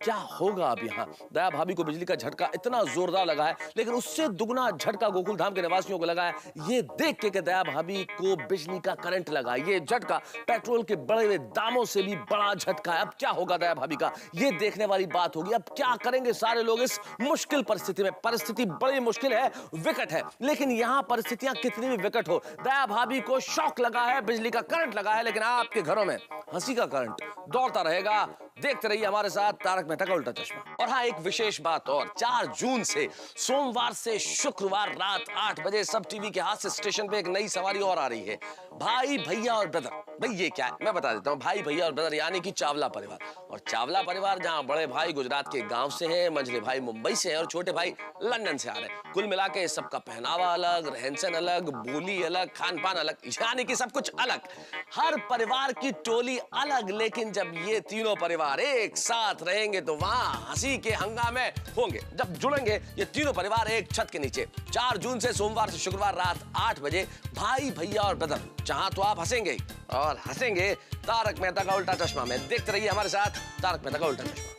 क्या होगा अब यहाँ? दया भाभी को बिजली का झटका इतना जोरदार लगा है, लेकिन उससे दुगना झटका गोकुल धाम के निवासियों को लगा है ये देख के कि दया भाभी को बिजली का करंट लगा। ये झटका पेट्रोल के बढ़े हुए दामों से भी बड़ा झटका है। अब क्या होगा दया भाभी का, ये देखने वाली बात होगी। अब क्या करेंगे सारे लोग इस मुश्किल परिस्थिति में? परिस्थिति बड़ी मुश्किल है, विकट है, लेकिन यहाँ परिस्थितियां कितनी भी विकट हो, दया भाभी को शॉक लगा है, बिजली का करंट लगा है, लेकिन आपके घरों में हंसी का करंट दौड़ता रहेगा। देखते रहिए हमारे साथ तारक मेहता का उल्टा चश्मा। और हाँ, एक विशेष बात और, 4 जून से सोमवार से शुक्रवार रात 8 बजे सब टीवी के हास्य स्टेशन पे एक नई सवारी और आ रही है, भाई भैया और ब्रदर। भाई ये क्या है मैं बता देता हूँ। भाई भैया और ब्रदर यानी कि चावला परिवार। और चावला परिवार जहाँ बड़े भाई गुजरात के गांव से हैं, मंझले भाई मुंबई से हैं और छोटे भाई लंदन से आ रहे हैं। कुल मिला के सबका पहनावा अलग, रहन सहन अलग, बोली अलग, खान पान अलग, यानी कि सब कुछ अलग। हर परिवार की टोली अलग, लेकिन जब ये तीनों परिवार एक साथ रहेंगे तो वहां हंसी के हंगामे होंगे। जब जुड़ेंगे ये तीनों परिवार एक छत के नीचे। 4 जून से सोमवार से शुक्रवार रात 8 बजे भाई भैया और ब्रदर। जहां तो आप हंसेंगे और हंसेंगे तारक मेहता का उल्टा चश्मा में। देखते रहिए हमारे साथ तारक मेहता का उल्टा चश्मा।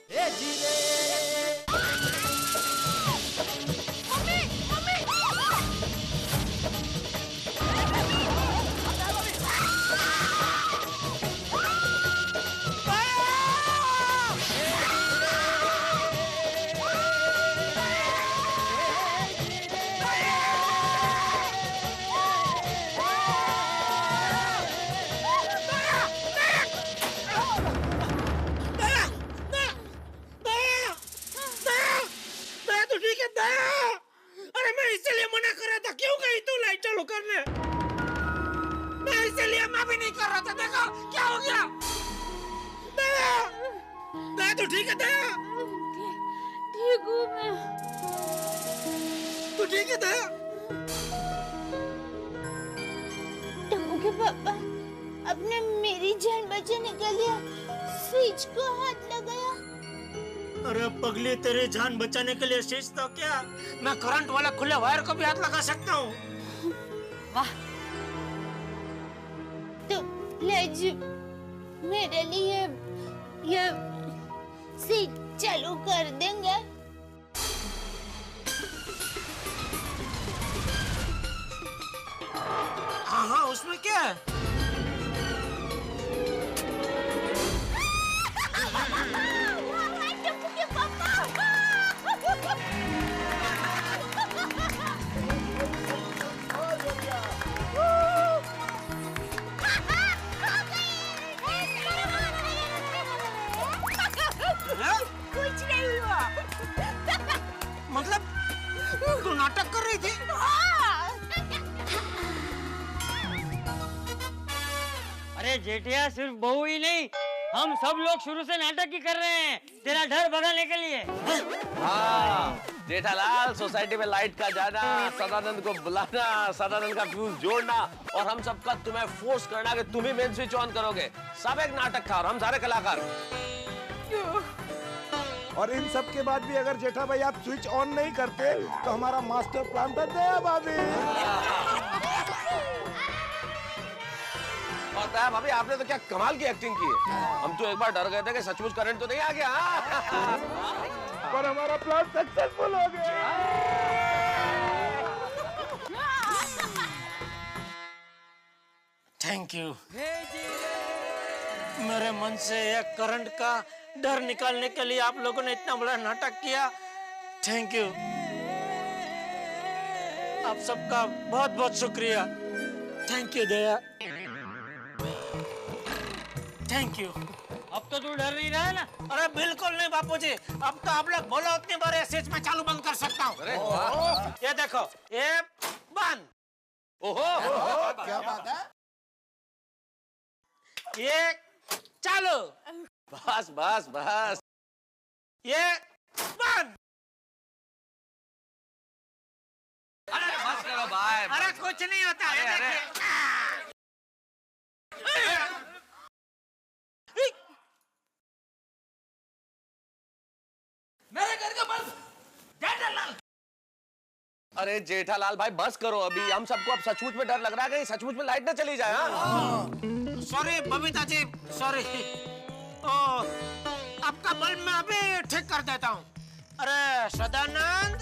ठीक है दया? ठीक हूँ मैं। तू ठीक है दया? टम्बू के पापा अपने मेरी जान बचाने के लिए स्विच को हाथ लगाया। अरे पगली, तेरी जान बचाने के लिए स्विच तो क्या, मैं करंट वाला खुले वायर को भी हाथ लगा सकता हूँ। वाह। तो लेजू मेरे लिए ये स्विच चालू कर देंगे? हाँ हाँ, उसमें क्या है? कुछ नहीं हुआ। मतलब तू नाटक कर रही थी? अरे जेठिया, सिर्फ बहू ही नहीं, हम सब लोग शुरू से नाटक ही कर रहे हैं तेरा डर भगाने के लिए। हाँ, जेठालाल, सोसाइटी में लाइट का जाना, सदानंद को बुलाना, सदानंद का फ्यूज जोड़ना और हम सबका तुम्हें फोर्स करना कि तुम ही मेन स्विच ऑन करोगे, सब एक नाटक था और हम सारे कलाकार। और इन सब के बाद भी अगर जेठा भाई आप स्विच ऑन नहीं करते तो हमारा मास्टर प्लान था दया भाभी। और दया भाभी, आपने तो क्या कमाल की एक्टिंग की है। हम तो एक बार डर गए थे कि सचमुच करंट तो नहीं आ गया। पर हमारा प्लान सक्सेसफुल हो गया। Thank you. मेरे मन से एक करंट का डर निकालने के लिए आप लोगों ने इतना बड़ा नाटक किया। Thank you. आप सबका बहुत बहुत शुक्रिया। Thank you Daya. Thank you. अब तो तू डर नहीं रहा है ना? अरे बिल्कुल नहीं बापूजी, अब तो आप लोग बोलो उतनी बार स्विच में चालू बंद कर सकता हूँ। ये देखो, ये बंद। ओहो, क्या बात है? ये चालू। बस बस बस। ये बंद। अरे बस करो भाई। अरे कुछ नहीं होता है। अरे मेरे घर का बस जेठालाल। अरे जेठालाल भाई बस करो अभी, हम सबको अब सचमुच में डर लग रहा है कि सचमुच में लाइट ना चली जाए। Sorry Babita ji, sorry. आपका बल्ब मैं अभी ठीक कर देता हूँ। अरे सदानंद,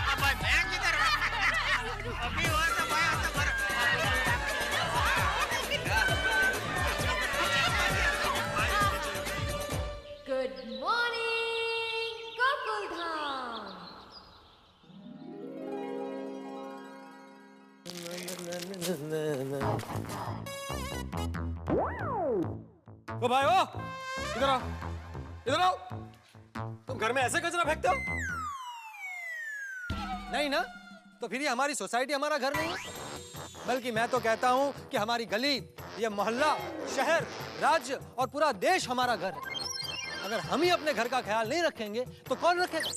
अब मैं किधर अभी हुआ तो भाई तो गुड मॉर्निंग गोकुलधाम। ओ भाई, ओ इधर आओ, इधर आओ। तुम घर में ऐसे कचरा फेंकते हो? नहीं ना? तो फिर ये हमारी सोसाइटी हमारा घर नहीं है, बल्कि मैं तो कहता हूँ कि हमारी गली, ये मोहल्ला, शहर, राज्य और पूरा देश हमारा घर है। अगर हम ही अपने घर का ख्याल नहीं रखेंगे तो कौन रखेगा?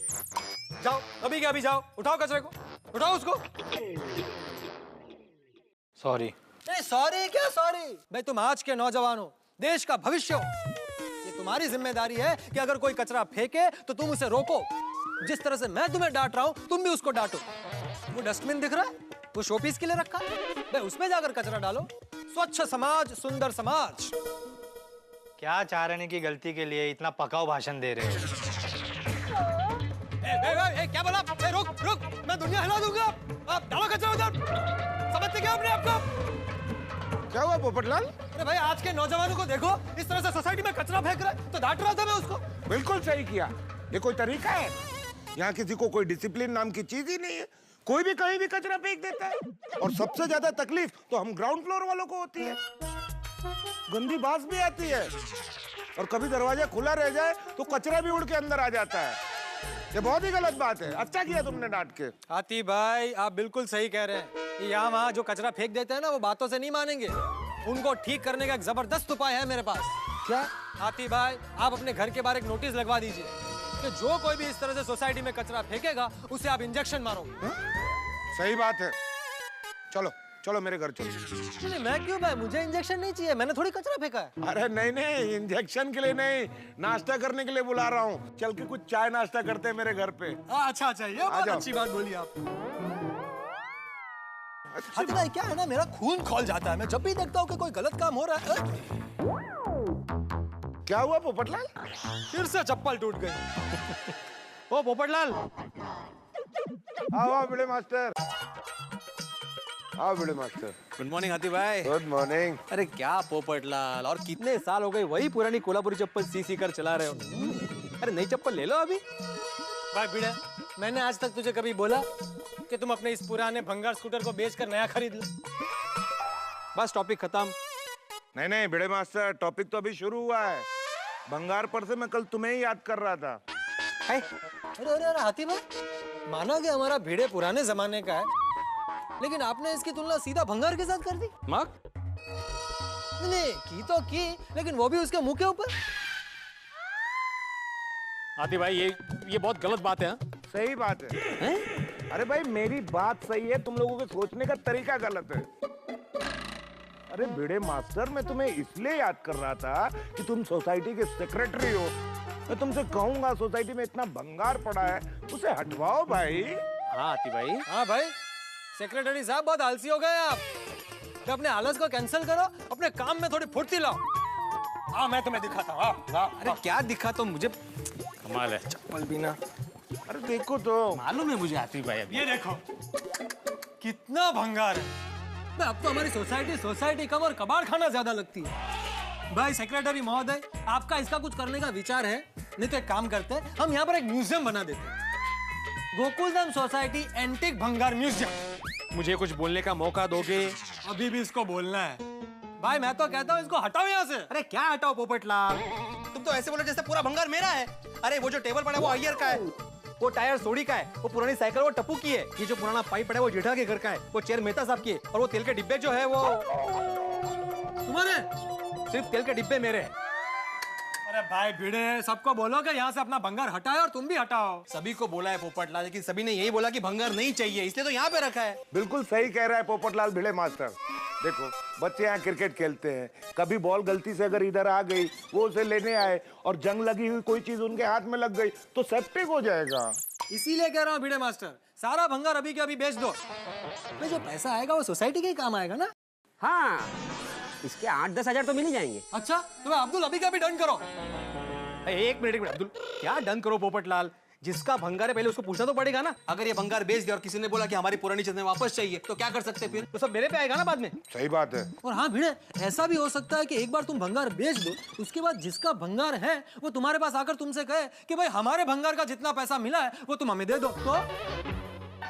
जाओ अभी के अभी जाओ, उठाओ कचरे को, उठाओ उसको। सॉरी। नहीं सॉरी क्या सॉरी? भाई तुम आज के नौजवान हो, देश का भविष्य हो। ये तुम्हारी जिम्मेदारी है कि अगर कोई कचरा फेंके तो तुम उसे रोको। जिस तरह से मैं तुम्हें डांट रहा हूं तुम भी उसको डांटो। वो डस्टबिन दिख रहा है, वो शोपीस के लिए रखा है, भाई उसमें जाकर कचरा डालो। स्वच्छ समाज सुंदर समाज। क्या चारण की गलती के लिए इतना पकाऊ भाषण दे रहे हो? क्या बोला? रुक रुक, मैं दुनिया हिला दूंगा। आप डालो कचरा उधर। समझते क्या अपने आप को? क्या हुआ पोपटलाल? अरे भाई आज के नौजवानों को देखो, इस तरह से सोसाइटी में कचरा फेंक रहा है, तो डांट रहा था मैं उसको। बिल्कुल सही किया। ये कोई तरीका है? यहाँ किसी को कोई डिसिप्लिन नाम की चीज ही नहीं है। कोई भी कहीं भी कचरा फेंक देता है। और सबसे ज्यादा तकलीफ तो हम ग्राउंड फ्लोर वालों को होती है। गंदी बास भी आती है और कभी दरवाजा खुला रह जाए तो कचरा भी उड़ के अंदर आ जाता है। ये बहुत ही गलत बात है। अच्छा किया तुमने डांट के। हाथी भाई आप बिल्कुल सही कह रहे हैं। यहाँ वहाँ जो कचरा फेंक देते हैं ना, वो बातों से नहीं मानेंगे। उनको ठीक करने का एक जबरदस्त उपाय है मेरे पास। क्या? हाथी भाई, आप अपने घर के बाहर एक नोटिस लगवा दीजिए कि जो कोई भी इस तरह से सोसाइटी में कचरा फेंकेगा उसे आप इंजेक्शन मारोगे। सही बात है। चलो चलो मेरे घर चलो। नहीं, मैं क्यों भाई? मुझे इंजेक्शन नहीं चाहिए, मैंने थोड़ी कचरा फेंका है। अरे नहीं नहीं, इंजेक्शन के लिए नहीं, नाश्ता करने के लिए बुला रहा हूँ। चल के कुछ चाय नाश्ता करते हैं मेरे घर पे। अच्छा अच्छा, ये बहुत अच्छी बात बोली आप। हाथी भाई, क्या है ना, मेरा खून खौल जाता है मैं जब भी देखता हूँ कि कोई गलत काम हो रहा है। क्या हुआ पोपटलाल? फिर से चप्पल टूट गई। ओ पोपटलाल, आओ बड़े मास्टर, आओ बड़े मास्टर। गुड मॉर्निंग हाथी भाई। Good morning. अरे क्या पोपटलाल, और कितने साल हो गए वही पुरानी कोल्हापुरी चप्पल सी कर चला रहे हो। अरे नई चप्पल ले लो अभी। भाई भिड़े, मैंने आज तक तुझे कभी बोला कि तुम अपने इस पुराने भंगार स्कूटर को बेचकर नया खरीद लो? बस टॉपिक खत्म। नहीं नहीं भिड़े मास्टर, टॉपिक तो अभी शुरू हुआ है। भंगार पर से मैं कल तुम्हें ही याद कर रहा था। अरे अरे अरे हाथी भाई, माना कि हमारा भिड़े पुराने जमाने का है, लेकिन आपने इसकी तुलना सीधा भंगार के साथ कर दी। मग? नहीं की तो की, लेकिन वो भी उसके मुंह के ऊपर। हाथी भाई, ये बहुत गलत बात है। सही बात है। अरे भाई मेरी बात सही है, तुम लोगों के सोचने का तरीका गलत है। अरे भिड़े मास्टर, मैं तुम्हें इसलिए याद कर रहा था कि तुम सोसाइटी के सेक्रेटरी हो। मैं तुमसे कहूंगा सोसाइटी में इतना भंगार पड़ा है, उसे हटवाओ भाई। हाँ हाथी भाई। हाँ भाई, सेक्रेटरी साहब बहुत आलसी हो गए आप। तो अपने आलस को कैंसिल करो, अपने काम में थोड़ी फुर्ती लाओ। हाँ मैं तुम्हें दिखाता हूँ। अरे क्या दिखा? तो मुझे कमाल है, चप्पल भी ना। अरे देखो तो, मालूम है मुझे हाथी भाई। ये देखो कितना भंगार है। अब तो हमारी सोसाइटी कम और कबाड़ खाना ज्यादा लगती है। भाई सेक्रेटरी महोदय, आपका इसका कुछ करने का विचार है? नहीं तो एक काम करते हैं, हम यहाँ पर एक म्यूजियम बना देते हैं, गोकुलधाम सोसाइटी एंटीक भंगार म्यूजियम। मुझे कुछ बोलने का मौका दोगे? अभी भी इसको बोलना है? भाई मैं तो कहता हूँ इसको हटाओ यहाँ से। अरे क्या हटाओ पोपटलाल, तुम तो ऐसे बोलो जैसे पूरा भंगार मेरा है। अरे वो जो टेबल पड़ा है वो अय्यर का है, वो टायर सोडी का है, वो पुरानी साइकिल वो टप्पू की है, ये जो पुराना पाइप पड़ा है वो जेठा के घर का है, वो चेयर मेहता साहब की है, और वो तेल के डिब्बे जो है वो तुम्हारे। सिर्फ तेल के डिब्बे मेरे हैं। अरे भाई भिड़े, सबको बोलो कि यहाँ से अपना भंगार हटाओ और तुम भी हटाओ। सभी को बोला है पोपटलाल, लेकिन सभी ने यही बोला कि भंगार नहीं चाहिए, इसलिए तो यहाँ पे रखा है। बिल्कुल सही कह रहा है पोपटलाल भिड़े मास्टर। देखो बच्चे यहाँ क्रिकेट खेलते हैं, कभी बॉल गलती से अगर इधर आ गई, वो उसे लेने आए और जंग लगी हुई कोई चीज उनके हाथ में लग गई तो सेप्टिक हो जाएगा। इसीलिए कह रहा हूँ भिड़े मास्टर, सारा भंगार अभी के अभी बेच दो। जो पैसा आएगा वो सोसाइटी के ही काम आएगा ना। हाँ, इसके 8-10 हजार तो मिल ही जाएंगे। अच्छा तो अब्दुल अभी का भी डन करो। एक मिनट अब्दुल, क्या डन करो पोपटलाल? जिसका भंगार है पहले उसको पूछना तो पड़ेगा ना। अगर ये भंगार बेच दिया और किसी ने बोला कि हमारी पुरानी चीजें वापस चाहिए तो क्या कर सकते हैं फिर? तो सब मेरे पे आएगा ना बाद में। सही बात है। और हाँ भिड़े, ऐसा भी हो सकता है कि एक बार तुम भंगार बेच दो, उसके बाद जिसका भंगार है वो तुम्हारे पास आकर तुमसे कहे कि भाई हमारे भंगार का जितना पैसा मिला है वो तुम हमें दे दो। तो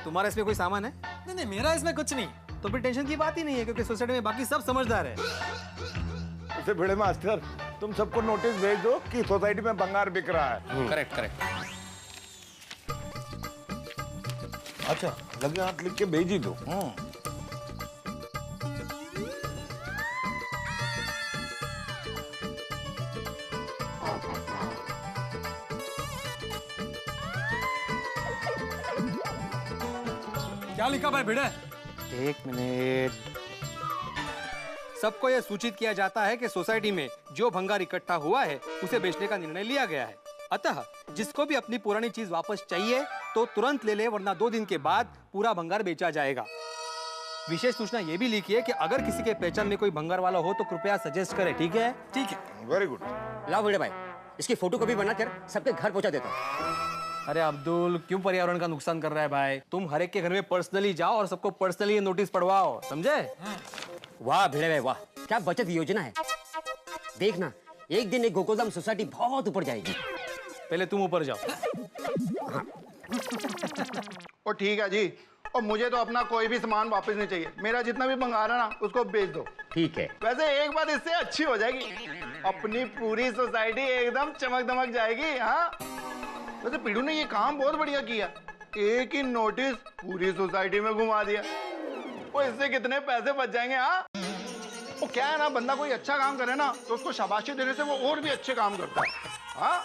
तुम्हारा इसमें कोई सामान है? नहीं, मेरा इसमें कुछ नहीं। तो फिर टेंशन की बात ही नहीं है, क्योंकि सोसाइटी में बाकी सब समझदार है। भिड़े मास्टर, तुम सबको नोटिस भेज दो कि सोसाइटी में भंगार बिक रहा है। करेक्ट। अच्छा, लगे हाथ लिख के भेज ही दो। क्या लिखा भाई भिड़े? एक मिनट। सबको यह सूचित किया जाता है कि सोसाइटी में जो भंगार इकट्ठा हुआ है उसे बेचने का निर्णय लिया गया है। अतः जिसको भी अपनी पुरानी चीज वापस चाहिए तो तुरंत ले ले, वरना 2 दिन के बाद पूरा भंगार बेचा जाएगा। विशेष सूचना ये भी लिखी है कि अगर किसी के पहचान में कोई भंगार वाला हो तो कृपया सजेस्ट करे। ठीक है? ठीक है, वेरी गुड। लाओ भिड़े भाई, इसकी फोटो कॉपी बनाकर सबके घर पहुंचा देता हूँ। अरे अब्दुल, क्यों पर्यावरण का नुकसान कर रहा है भाई? तुम हर एक के घर में पर्सनली जाओ और सबको पर्सनली नोटिस पढ़वाओ, समझे? वाह भिड़े भाई वाह, क्या बचत योजना है। देखना एक दिन एक गोकुलधाम सोसाइटी बहुत ऊपर जाएगी। पहले तुम ऊपर जाओ। और ठीक है जी, और मुझे तो अपना कोई भी सामान वापस नहीं चाहिए। मेरा जितना भी भंगार है ना उसको बेच दो। ठीक है। वैसे एक बात इससे अच्छी हो जाएगी, अपनी पूरी सोसाइटी एकदम चमक दमक जाएगी। हाँ वैसे पीड़ू ने ये काम बहुत बढ़िया किया, एक ही नोटिस पूरी सोसाइटी में घुमा दिया। वो इससे कितने पैसे बच जाएंगे। हाँ वो क्या है ना, बंदा कोई अच्छा काम करे ना तो उसको शाबाशी देने से वो और भी अच्छे काम करता है। हाँ,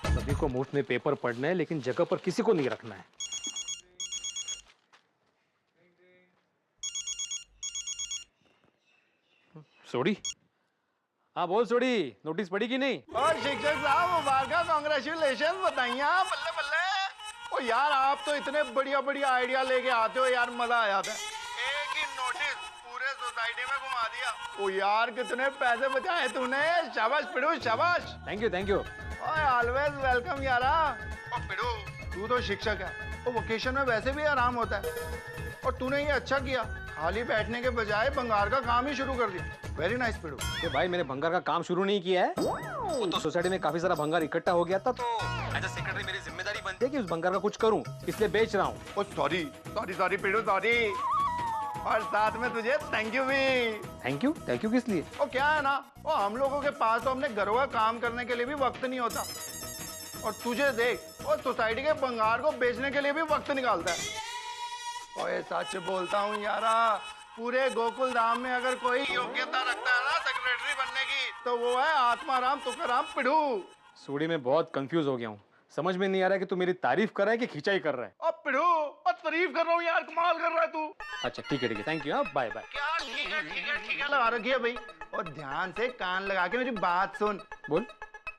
सभी को मुफ्त में पेपर पढ़ना है, लेकिन जगह पर किसी को नहीं रखना है। सोडी, हाँ बोल सोडी, नोटिस पड़ी कि नहीं? और शिक्षक साहब मुबारक, कांग्रेचुलेशन, बधाइयाँ, बल्ले बल्ले। ओ यार, आप तो इतने बढ़िया बढ़िया आइडिया लेके आते हो यार, मजा आ जाता है। एक ही नोटिस पूरे सोसाइटी में घुमा दिया। ओ यार, कितने पैसे बचाए तूने, शाबाश पिड़ू, शाबाश। Thank you, thank you. Always welcome यारा। ओ पिड़ू, तू तो शिक्षक है, तो वेकेशन में वैसे भी आराम होता है, और तूने ये अच्छा किया, खाली बैठने के बजाय भंगार का काम ही शुरू कर दिया। Very nice Pidu. ये भाई, मैंने भंगार का काम शुरू नहीं किया है, वो तो सोसाइटी में काफी सारा भंगार इकट्ठा हो गया था, तो एज अ सेक्रेटरी मेरी जिम्मेदारी बनती है कि उस भंगार का कुछ करूं, इसलिए बेच रहा हूँ। ओ सॉरी सॉरी सॉरी पिड़ू, सॉरी। और साथ में तुझे थैंक यू भी। Thank you? थैंक यू किस लिए? ओ क्या है ना, वो हम लोगों के पास तो अपने घरों का काम करने के लिए भी वक्त नहीं होता, और तुझे देख, वो सोसाइटी के भंगार को बेचने के लिए भी वक्त निकालता है। ओए सच बोलता हूँ यारा, पूरे गोकुल धाम में अगर कोई योग्यता रखता है ना सेक्रेटरी बनने की, तो वो है आत्माराम तुकाराम पिड़ू। सोडी, मैं बहुत कंफ्यूज हो गया हूँ, समझ में नहीं आ रहा है कि तू मेरी तारीफ कर रहा है कि खिंचाई कर रहा है। ओ पिड़ू, और तारीफ कर रहा हूँ यार, कमाल कर रहा है तू। अच्छा ठीक है, ठीक है, थैंक यू। हाँ, बाय बाय। क्या ठीक है लगा रखी है भाई, और ध्यान से कान लगा के मेरी बात सुन। बोल।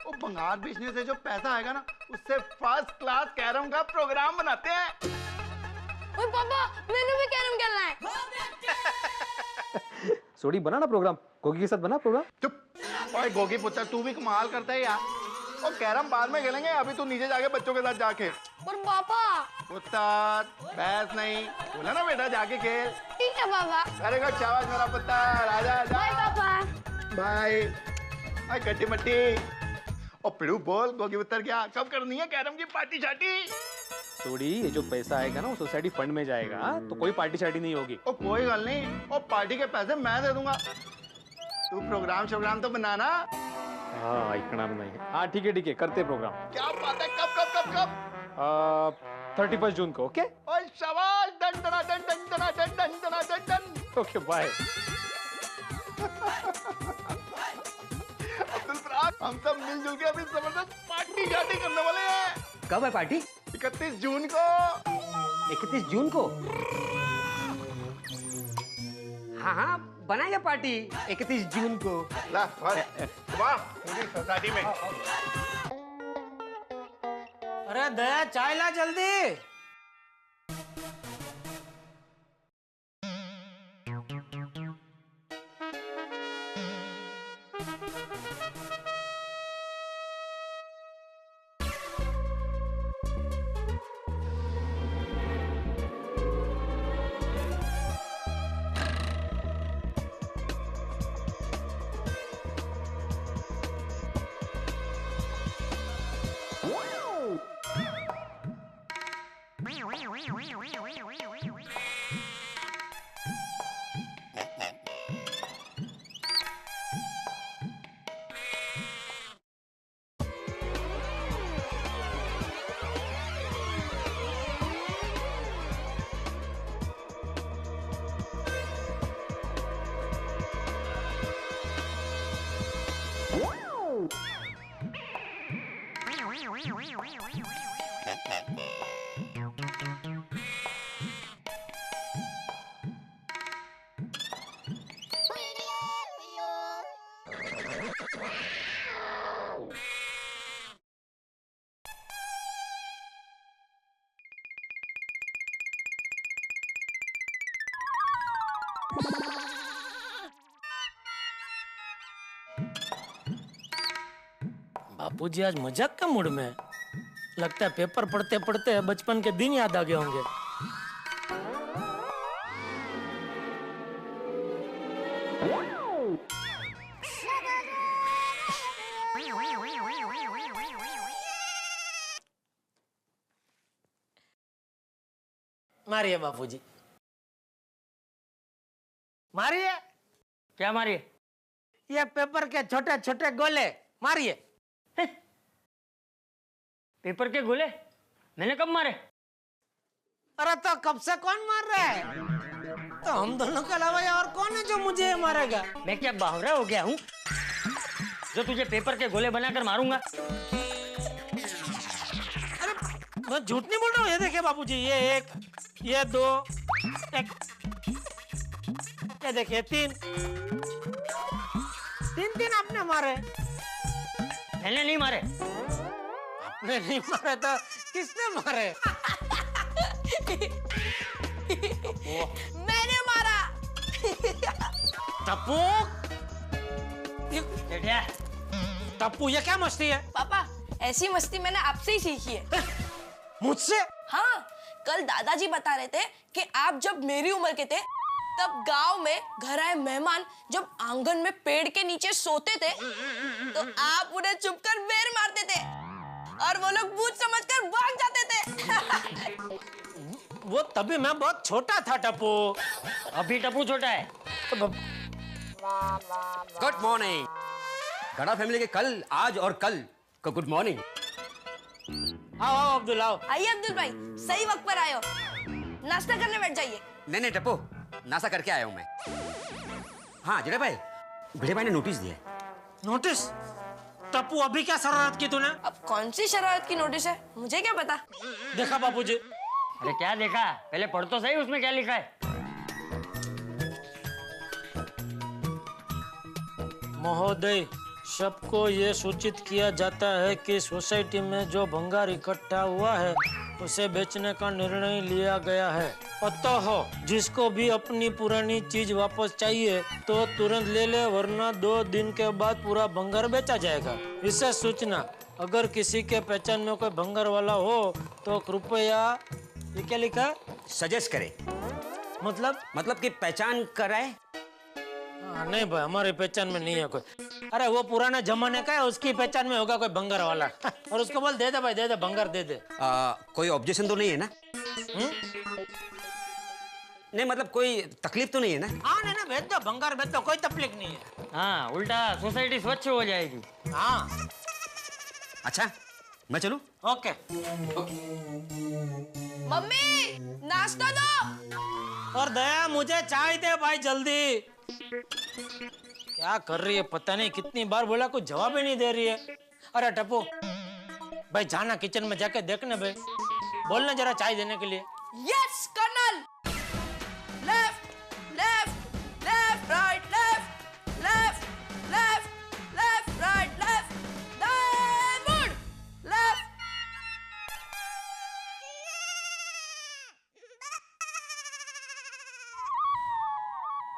वो भंगार बेचने से जो पैसा आएगा ना, उससे फर्स्ट क्लास कैरम का प्रोग्राम बनाते हैं। ओए पापा, मैंने भी कैरम खेलना है। सोडी, बना ना प्रोग्राम, गोगी के साथ बना प्रोग्राम। चुप। ओए गोगी पुत्र, तू भी कमाल करता है यार। और कैरम बाद में खेलेंगे, अभी तू नीचे जाके बच्चों के साथ जाके। और पापा, पुत्र बहस नहीं, बोला ना बेटा, जाके खेल। ठीक है पापा। अरे गुड, शाबाश मेरा पुत्र, आजा बाय पापा। बाय। हाय कट्टी मट्टी। और पिड़ू बोल, गोगी पुत्र क्या कब करनी है कैरम की पार्टी शार्टी? सोडी, ये जो पैसा आएगा ना वो सोसाइटी फंड में जाएगा, तो कोई पार्टी शार्टी नहीं होगी। ओ कोई गल नहीं, और पार्टी के पैसे मैं दे दूंगा, तू प्रोग्राम शोग्राम तो बनाना। हाँ, इतना नहीं। हाँ ठीक है, ठीक है, करते प्रोग्राम। क्या बात है, कब कब कब कब? 31 जून को। ओके ओए शाबाश, डन डना डन डन डना डन डन डना done done. Okay, bye. Abdul Faraz, हम सब मिलजुल के अभी जबरदस्त पार्टी शार्टी करने वाले हैं। कब है पार्टी? 31 जून को। 31 जून को? हाँ हाँ, बनाएगा पार्टी 31 जून को। ला, वाह, पूरी सोसाइटी में। अरे दया, चाय ला जल्दी। बापूजी आज मजाक का मूड में है। लगता है पेपर पढ़ते पढ़ते बचपन के दिन याद आ गए होंगे। मारिए बापूजी, मारिए। क्या मारिए? ये पेपर के छोटे छोटे गोले मारिए। पेपर के गोले? मैंने कब मारे? अरे तो कब से कौन मार रहा है? तो हम दोनों के अलावा और कौन है जो मुझे मारेगा? मैं क्या बावरा हो गया हूँ जो तुझे पेपर के गोले बनाकर मारूंगा? मैं झूठ नहीं बोल रहा हूँ। ये देखिए बाबूजी, ये एक, ये दो, एक, ये देखिए तीन आपने मारे। मैंने नहीं मारे। आपने नहीं मारे तो किसने मारे? मैंने मारा। टप्पू, टप्पू ये क्या मस्ती है? पापा ऐसी मस्ती मैंने आपसे ही सीखी है। मुझसे? हाँ, कल दादाजी बता रहे थे कि आप जब मेरी उम्र के थे तब गांव में घर आए मेहमान जब आंगन में पेड़ के नीचे सोते थे तो आप उन्हें चुपकर बेर मारते थे और वो लोग भूत समझकर भाग जाते थे। वो तभी मैं बहुत छोटा था टप्पू। अभी टप्पू छोटा है। Good morning. गड़ा फैमिली के कल, आज और कल को गुड मॉर्निंग। आओ आओ अब्दुल आओ। आइए अब्दुल भाई, सही वक्त पर आए हो। नाश्ता करने बैठ जाइए। नहीं टप्पू, नाश्ता करके आया हूँ मैं। हाँ जेठा भाई, भिड़े भाई ने नोटिस दिया है। नोटिस? टप्पू अभी क्या शरारत की तूने? अब कौन सी शरारत की नोटिस है, मुझे क्या पता। देखा बाबूजी? अरे क्या देखा, पहले पढ़ तो सही उसमें क्या लिखा है। महोदय, सबको ये सूचित किया जाता है कि सोसाइटी में जो भंगार इकट्ठा हुआ है उसे बेचने का निर्णय लिया गया है। अतः जिसको भी अपनी पुरानी चीज वापस चाहिए तो तुरंत ले ले, वरना 2 दिन के बाद पूरा भंगार बेचा जाएगा। विशेष सूचना, अगर किसी के पहचान में कोई भंगार वाला हो तो कृपया, ये क्या लिखा है? सजेस्ट करे। मतलब कि पहचान कराए। नहीं भाई, हमारी पहचान में नहीं है कोई। अरे वो पुराने जमाने का है, उसकी पहचान में होगा कोई भंगार वाला। और उसको बोल दे दे भाई, दे दे भंगार दे दे। कोई ऑब्जेक्शन तो नहीं है ना? नहीं मतलब कोई तकलीफ तो नहीं है ना? हाँ नहीं ना, भेज दो भंगार, भेज दो, कोई तकलीफ नहीं है। हाँ, उल्टा सोसाइटी स्वच्छ हो जाएगी। हाँ। अच्छा, मैं चलूं? ओके। मम्मी नाश्ता दो। और दया मुझे चाय दे भाई जल्दी। क्या कर रही है पता नहीं, कितनी बार बोला, कुछ जवाब ही नहीं दे रही है। अरे टप्पू भाई, जाना किचन में जाके देखने भाई, बोलना जरा चाय देने के लिए। Yes colonel. Left left left right left left left left right left downward left.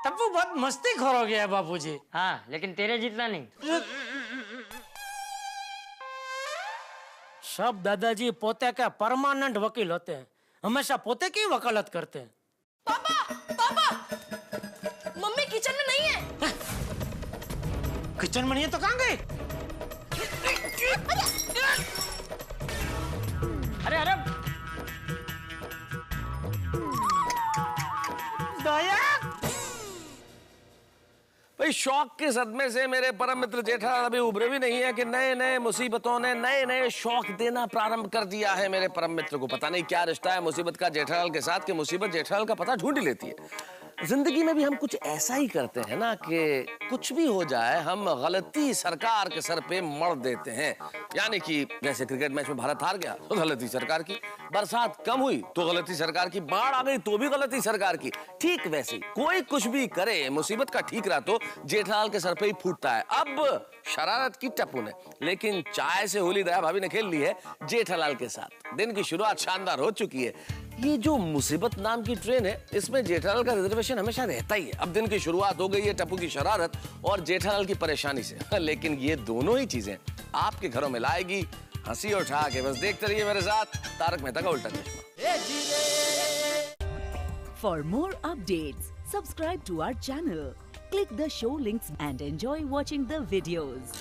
Tapu बहुत मस्ती खोर हो गया है बाबूजी। हाँ, लेकिन तेरे जितना नहीं। सब दादाजी पोते के परमानेंट वकील होते हैं, हमेशा पोते की वकालत करते हैं। पापा मम्मी किचन में नहीं है। किचन में नहीं है तो कहाँ गई? अरे अरे दया, भाई शौक के सदमे से मेरे परम मित्र जेठालाल अभी उभरे भी नहीं है कि नए नए मुसीबतों ने नए नए शौक देना प्रारंभ कर दिया है मेरे परम मित्र को। पता नहीं क्या रिश्ता है मुसीबत का जेठालाल के साथ कि मुसीबत जेठालाल का पता ढूंढ ही लेती है। जिंदगी में भी हम कुछ ऐसा ही करते हैं ना कि कुछ भी हो जाए हम गलती सरकार के सर पे मर देते हैं। यानी कि जैसे क्रिकेट मैच में भारत हार गया तो गलती सरकार की, बरसात कम हुई तो गलती सरकार की, बाढ़ आ गई तो भी गलती सरकार की। ठीक वैसे कोई कुछ भी करे मुसीबत का ठीकरा तो जेठालाल के सर पे ही फूटता है। अब शरारत की टप्पू ने, लेकिन चाय से होली दया भाभी ने खेल ली है जेठालाल के साथ। दिन की शुरुआत शानदार हो चुकी है। ये जो मुसीबत नाम की ट्रेन है इसमें जेठालाल का रिजर्वेशन हमेशा रहता ही है। अब दिन की शुरुआत हो गई है टप्पू की शरारत और जेठालाल की परेशानी से, लेकिन ये दोनों ही चीजें आपके घरों में लाएगी हंसी उठा के। बस देखते रहिए मेरे साथ तारक मेहता का उल्टा चश्मा। For more updates, subscribe to our channel, click the show links and enjoy watching the videos.